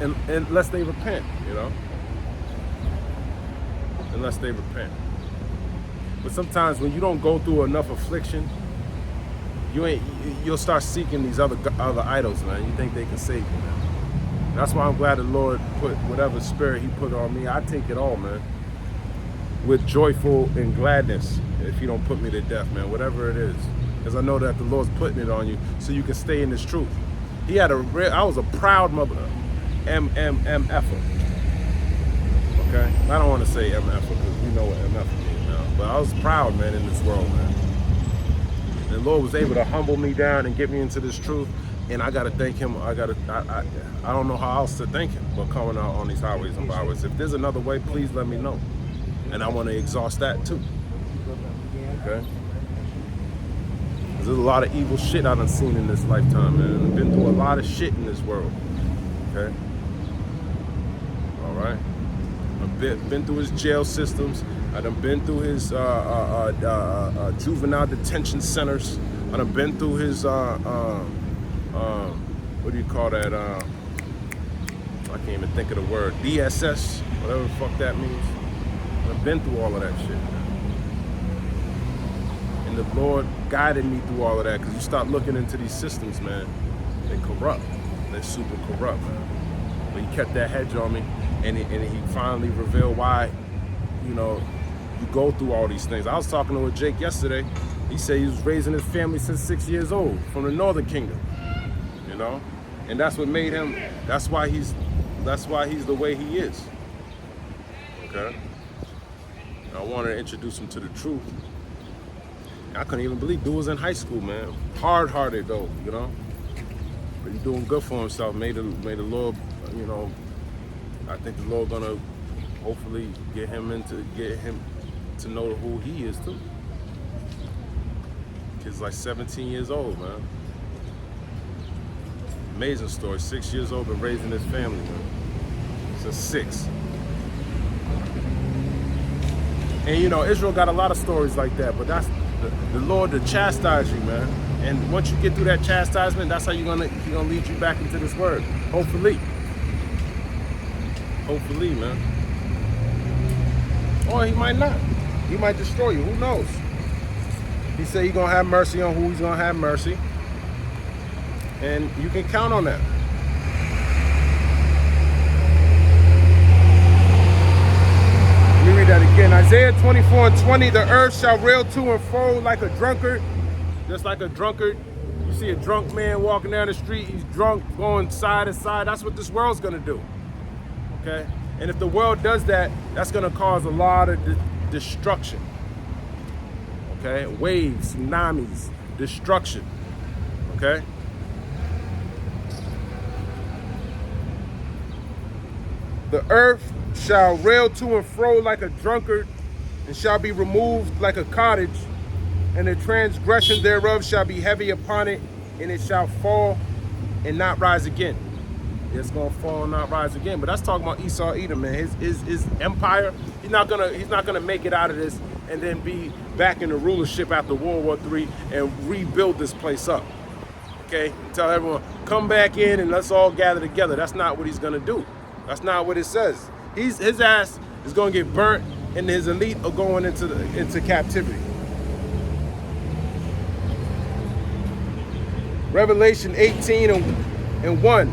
And unless they repent, you know? Unless they repent. But sometimes when you don't go through enough affliction, you'll start seeking these other idols, man. You think they can save you, man. That's why I'm glad the Lord put whatever spirit he put on me. I take it all, man, with joyful and gladness. If he don't put me to death, man, whatever it is, because I know that the Lord's putting it on you so you can stay in this truth. I was a proud mother, MFer. Okay, I don't want to say MFer because we know what MFer means now, but I was proud, man, in this world, man. The Lord was able to humble me down and get me into this truth. And I gotta thank him. I don't know how else to thank him but coming out on these highways and byways. If there's another way, please let me know. And I want to exhaust that too. Okay? There's a lot of evil shit I done seen in this lifetime, man. I've been through a lot of shit in this world. Okay? All right? I've been through his jail systems. I done been through his juvenile detention centers. I done been through his, what do you call that? I can't even think of the word. DSS, whatever the fuck that means. I've been through all of that shit. And the Lord guided me through all of that, because you start looking into these systems, man. They're corrupt. They're super corrupt, man. But he kept that hedge on me, and he finally revealed why, you know, you go through all these things. I was talking to Jake yesterday. He said he was raising his family since 6 years old from the Northern Kingdom, you know? And that's what made him, that's why he's the way he is, okay? I wanted to introduce him to the truth. I couldn't even believe dude was in high school, man. Hard-hearted though, you know? But he's doing good for himself. May the Lord, you know, I think the Lord gonna hopefully get him to know who he is too. Kid's like 17 years old, man. Amazing story. 6 years old, been raising his family, man. Since 6. And you know, Israel got a lot of stories like that, but that's the Lord to chastise you, man. And once you get through that chastisement, that's how he's gonna lead you back into this word. Hopefully. Hopefully, man. Or he might not. He might destroy you. Who knows? He said he's gonna have mercy on who he's gonna have mercy. And you can count on that. Let me read that again. Isaiah 24:20, the earth shall rail to and fro like a drunkard. Just like a drunkard. You see a drunk man walking down the street, he's drunk, going side to side. That's what this world's gonna do. Okay? And if the world does that, that's gonna cause a lot of destruction. Okay? Waves, tsunamis, destruction. Okay? The earth shall rail to and fro like a drunkard, and shall be removed like a cottage, and the transgression thereof shall be heavy upon it, and it shall fall and not rise again. It's gonna fall and not rise again. But that's talking about Esau Edom, man. His empire, he's not gonna make it out of this and then be back in the rulership after World War III and rebuild this place up. Okay? Tell everyone, come back in and let's all gather together. That's not what he's gonna do. That's not what it says. His ass is gonna get burnt, and his elite are going into captivity. Revelation 18:1.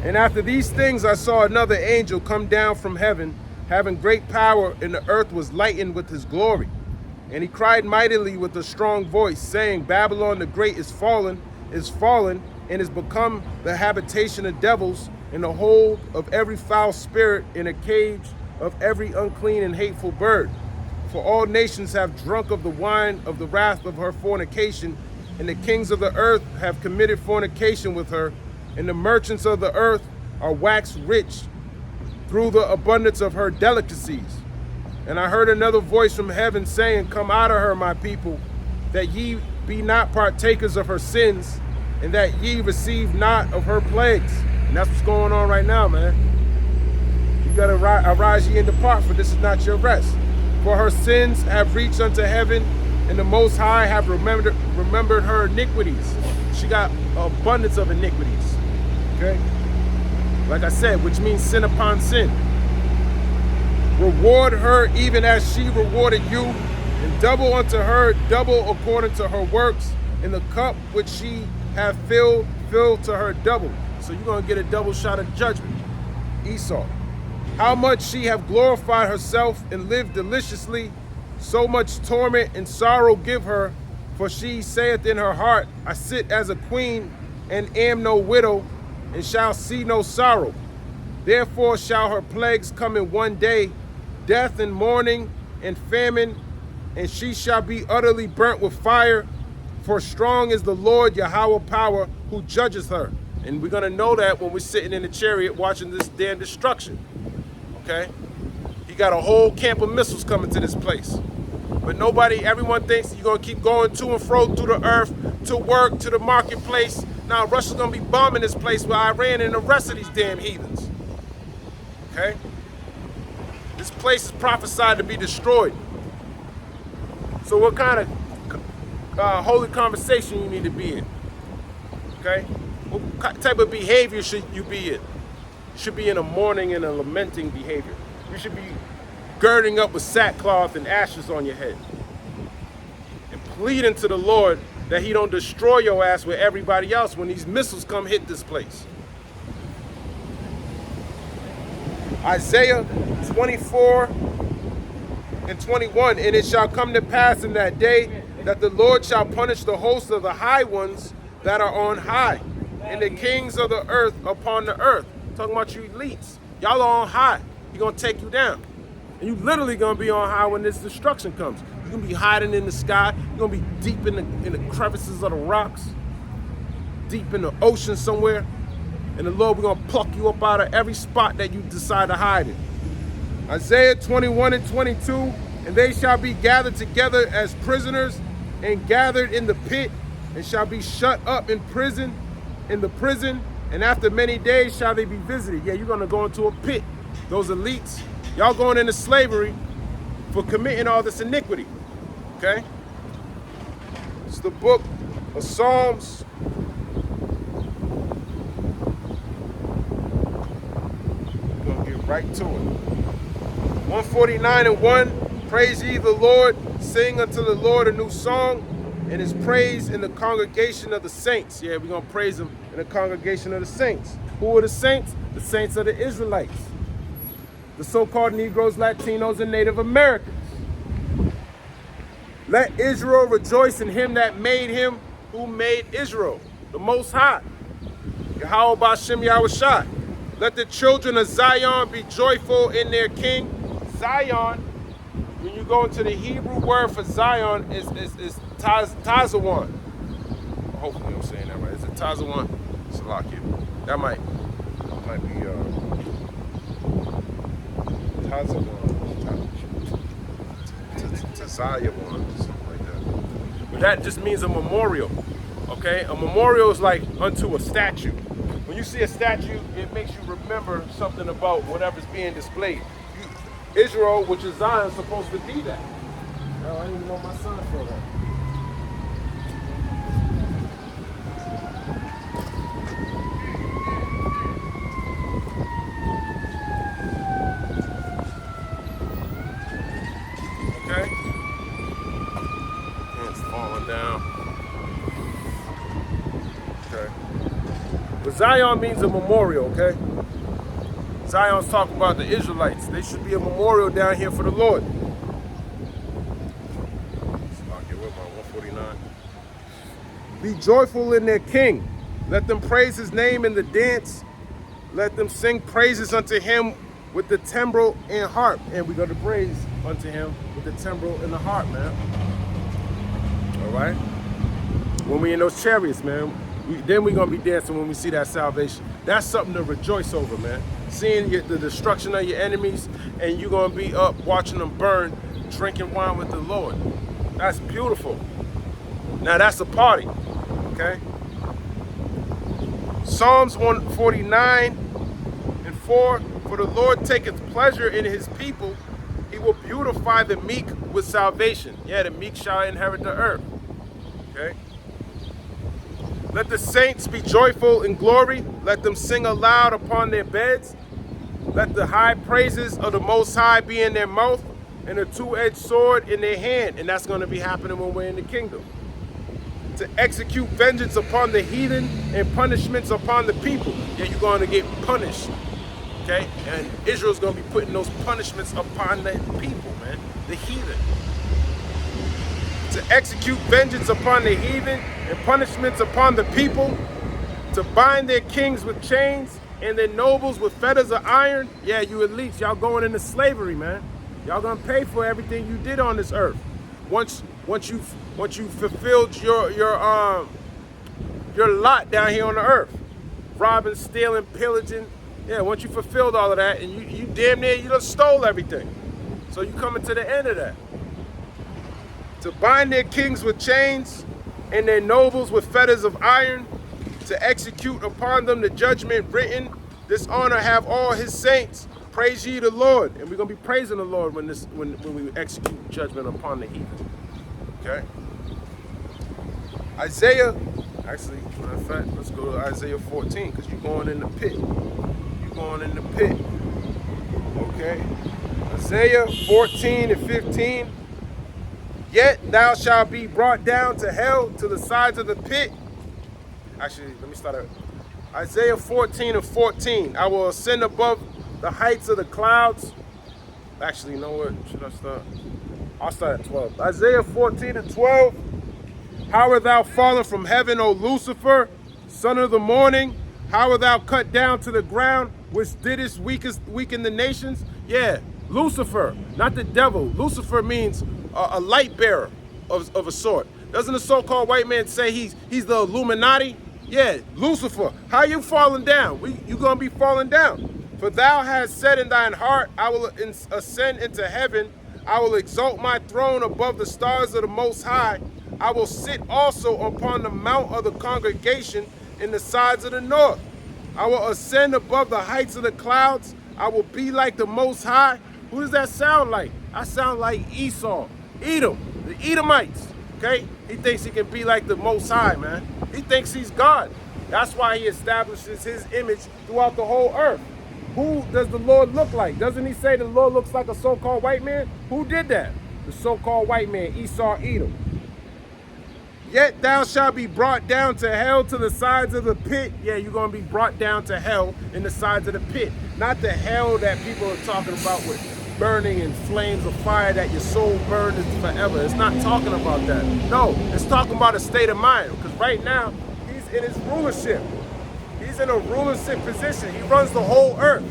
And after these things I saw another angel come down from heaven, having great power, and the earth was lightened with his glory. And he cried mightily with a strong voice, saying, Babylon the great is fallen, and is become the habitation of devils, and the hold of every foul spirit, in a cage of every unclean and hateful bird. For all nations have drunk of the wine of the wrath of her fornication, and the kings of the earth have committed fornication with her, and the merchants of the earth are waxed rich through the abundance of her delicacies. And I heard another voice from heaven saying, Come out of her, my people, that ye be not partakers of her sins, and that ye receive not of her plagues. And that's what's going on right now, man. You gotta arise ye and depart, for this is not your rest. For her sins have reached unto heaven, and the Most High have remembered her iniquities. She got abundance of iniquities. Okay? Like I said, which means sin upon sin. Reward her even as she rewarded you, and double unto her, double according to her works, in the cup which she hath filled to her double. So you're going to get a double shot of judgment. Esau. How much she have glorified herself and lived deliciously, so much torment and sorrow give her, for she saith in her heart, I sit as a queen and am no widow, and shall see no sorrow. Therefore shall her plagues come in one day, death and mourning and famine, and she shall be utterly burnt with fire, for strong is the Lord Yahweh power who judges her. And we're gonna know that when we're sitting in the chariot watching this damn destruction. Okay? He got a whole camp of missiles coming to this place. But everyone thinks you're going to keep going to and fro through the earth, to work, to the marketplace. Now Russia's going to be bombing this place with Iran and the rest of these damn heathens. Okay? This place is prophesied to be destroyed. So what kind of holy conversation you need to be in? Okay? What type of behavior should you be in? You should be in a mourning and a lamenting behavior. You should be girding up with sackcloth and ashes on your head and pleading to the Lord that he don't destroy your ass with everybody else when these missiles come hit this place. Isaiah 24 and 21, and it shall come to pass in that day that the Lord shall punish the host of the high ones that are on high, and the kings of the earth upon the earth. Talking about you elites. Y'all are on high. He's going to take you down. And you literally going to be on high when this destruction comes. You're going to be hiding in the sky. You're going to be deep in the crevices of the rocks, deep in the ocean somewhere. And the Lord, we're going to pluck you up out of every spot that you decide to hide in. Isaiah 21 and 22, and they shall be gathered together as prisoners and gathered in the pit, and shall be shut up in the prison, and after many days shall they be visited. Yeah, you're going to go into a pit. Those elites, y'all going into slavery for committing all this iniquity. Okay? It's the book of Psalms. We're going to get right to it. 149 and 1, praise ye the Lord, sing unto the Lord a new song, and his praise in the congregation of the saints. Yeah, we're going to praise him in the congregation of the saints. Who are the saints? The saints are the Israelites, the so-called Negroes, Latinos, and Native Americans. Let Israel rejoice in him that made him, who made Israel, the Most High. Yahweh B'Shem Yahushai. Let the children of Zion be joyful in their king. Zion, when you go into the Hebrew word for Zion, is Tazawan. Hopefully I'm saying that right. Is it Tazawan? Salakia. That might be Tazayawan, something like that. But that just means a memorial. Okay? A memorial is like unto a statue. When you see a statue, it makes you remember something about whatever's being displayed. Israel, which is Zion, is supposed to be that. Oh, I didn't even know my son for that. Okay? It's falling down. Okay. But Zion means a memorial, okay? Zion's talking about the Israelites. They should be a memorial down here for the Lord. Be joyful in their king. Let them praise his name in the dance. Let them sing praises unto him with the timbrel and harp. And we're going to praise unto him with the timbrel and the harp, man. All right? When we in those chariots, man, then we're going to be dancing when we see that salvation. That's something to rejoice over, man. Seeing the destruction of your enemies, and you're going to be up watching them burn, drinking wine with the Lord. That's beautiful. Now that's a party, okay? Psalms 149 and 4, for the Lord taketh pleasure in his people. He will beautify the meek with salvation. Yeah, the meek shall inherit the earth, okay? Let the saints be joyful in glory. Let them sing aloud upon their beds. Let the high praises of the Most High be in their mouth and a two-edged sword in their hand. And that's going to be happening when we're in the kingdom. To execute vengeance upon the heathen and punishments upon the people. Yeah, you're going to get punished. Okay? And Israel's going to be putting those punishments upon the people, man. The heathen. To execute vengeance upon the heathen and punishments upon the people, to bind their kings with chains and their nobles with fetters of iron. Yeah, you elites, y'all going into slavery, man. Y'all gonna pay for everything you did on this earth. Once you fulfilled your lot down here on the earth, robbing, stealing, pillaging. Yeah, once you fulfilled all of that, and you damn near you done stole everything. So you coming to the end of that. to bind their kings with chains and their nobles with fetters of iron, to execute upon them the judgment written. This honor have all his saints. Praise ye the Lord. And we're going to be praising the Lord when we execute judgment upon the heathen. Okay? Isaiah, actually, matter of fact, let's go to Isaiah 14, because you're going in the pit. You're going in the pit. Okay? Isaiah 14 and 15. Yet thou shalt be brought down to hell, to the sides of the pit. Actually, let me start at Isaiah 14 and 14. I will ascend above the heights of the clouds. Actually, you know what? Should I start? I'll start at 12. Isaiah 14 and 12. How art thou fallen from heaven, O Lucifer, son of the morning? How art thou cut down to the ground, which didst weaken the nations? Yeah, Lucifer, not the devil. Lucifer means a light bearer of a sort. Doesn't the so-called white man say he's the Illuminati? Yeah, Lucifer, how you falling down? You gonna be falling down. For thou hast said in thine heart, I will ascend into heaven. I will exalt my throne above the stars of the Most High. I will sit also upon the mount of the congregation in the sides of the north. I will ascend above the heights of the clouds. I will be like the Most High. Who does that sound like? I sound like Esau, Edom, the Edomites. Okay? He thinks he can be like the Most High, man. He thinks he's God. That's why he establishes his image throughout the whole earth. Who does the Lord look like? Doesn't he say the Lord looks like a so-called white man? Who did that? The so-called white man, Esau, Edom. Yet thou shalt be brought down to hell, to the sides of the pit. Yeah, you're going to be brought down to hell in the sides of the pit. Not the hell that people are talking about with burning and flames of fire that your soul burns forever. It's not talking about that. No, it's talking about a state of mind. Because right now, he's in his rulership. He's in a rulership position. He runs the whole earth.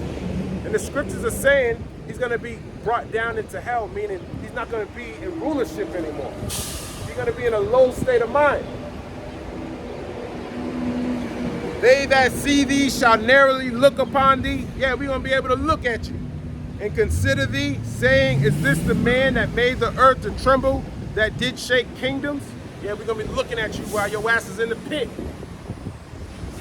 And the scriptures are saying he's going to be brought down into hell, meaning he's not going to be in rulership anymore. He's going to be in a low state of mind. They that see thee shall narrowly look upon thee. Yeah, we're going to be able to look at you and consider thee, saying, is this the man that made the earth to tremble, that did shake kingdoms? Yeah, we're going to be looking at you while your ass is in the pit.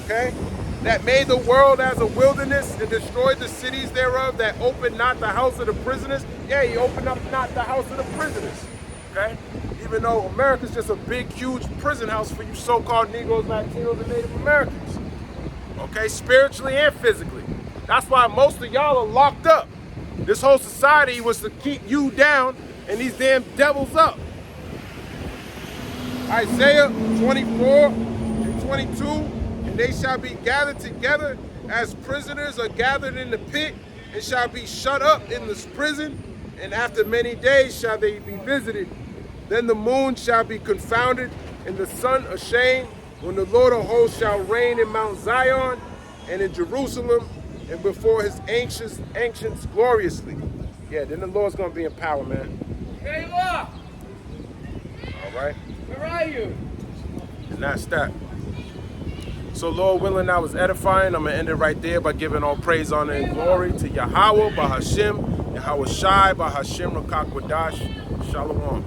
Okay? That made the world as a wilderness and destroyed the cities thereof, that opened not the house of the prisoners. Yeah, he opened up not the house of the prisoners. Okay? Even though America's just a big, huge prison house for you so-called Negroes, Latinos, and Native Americans. Okay? Spiritually and physically. That's why most of y'all are locked up. This whole society was to keep you down and these damn devils up. Isaiah 24 and 22, and they shall be gathered together as prisoners are gathered in the pit, and shall be shut up in this prison, and after many days shall they be visited. Then the moon shall be confounded, and the sun ashamed, when the Lord of hosts shall reign in Mount Zion and in Jerusalem, and before his ancients gloriously. Yeah, then the Lord's going to be in power, man. Hey, look! All right? Where are you? And that's that. So, Lord willing, I was edifying. I'm going to end it right there by giving all praise, honor, and glory to Yahweh, Bahashim, Yahweh Shai, Bahashim, Rakakwadash, Shalom.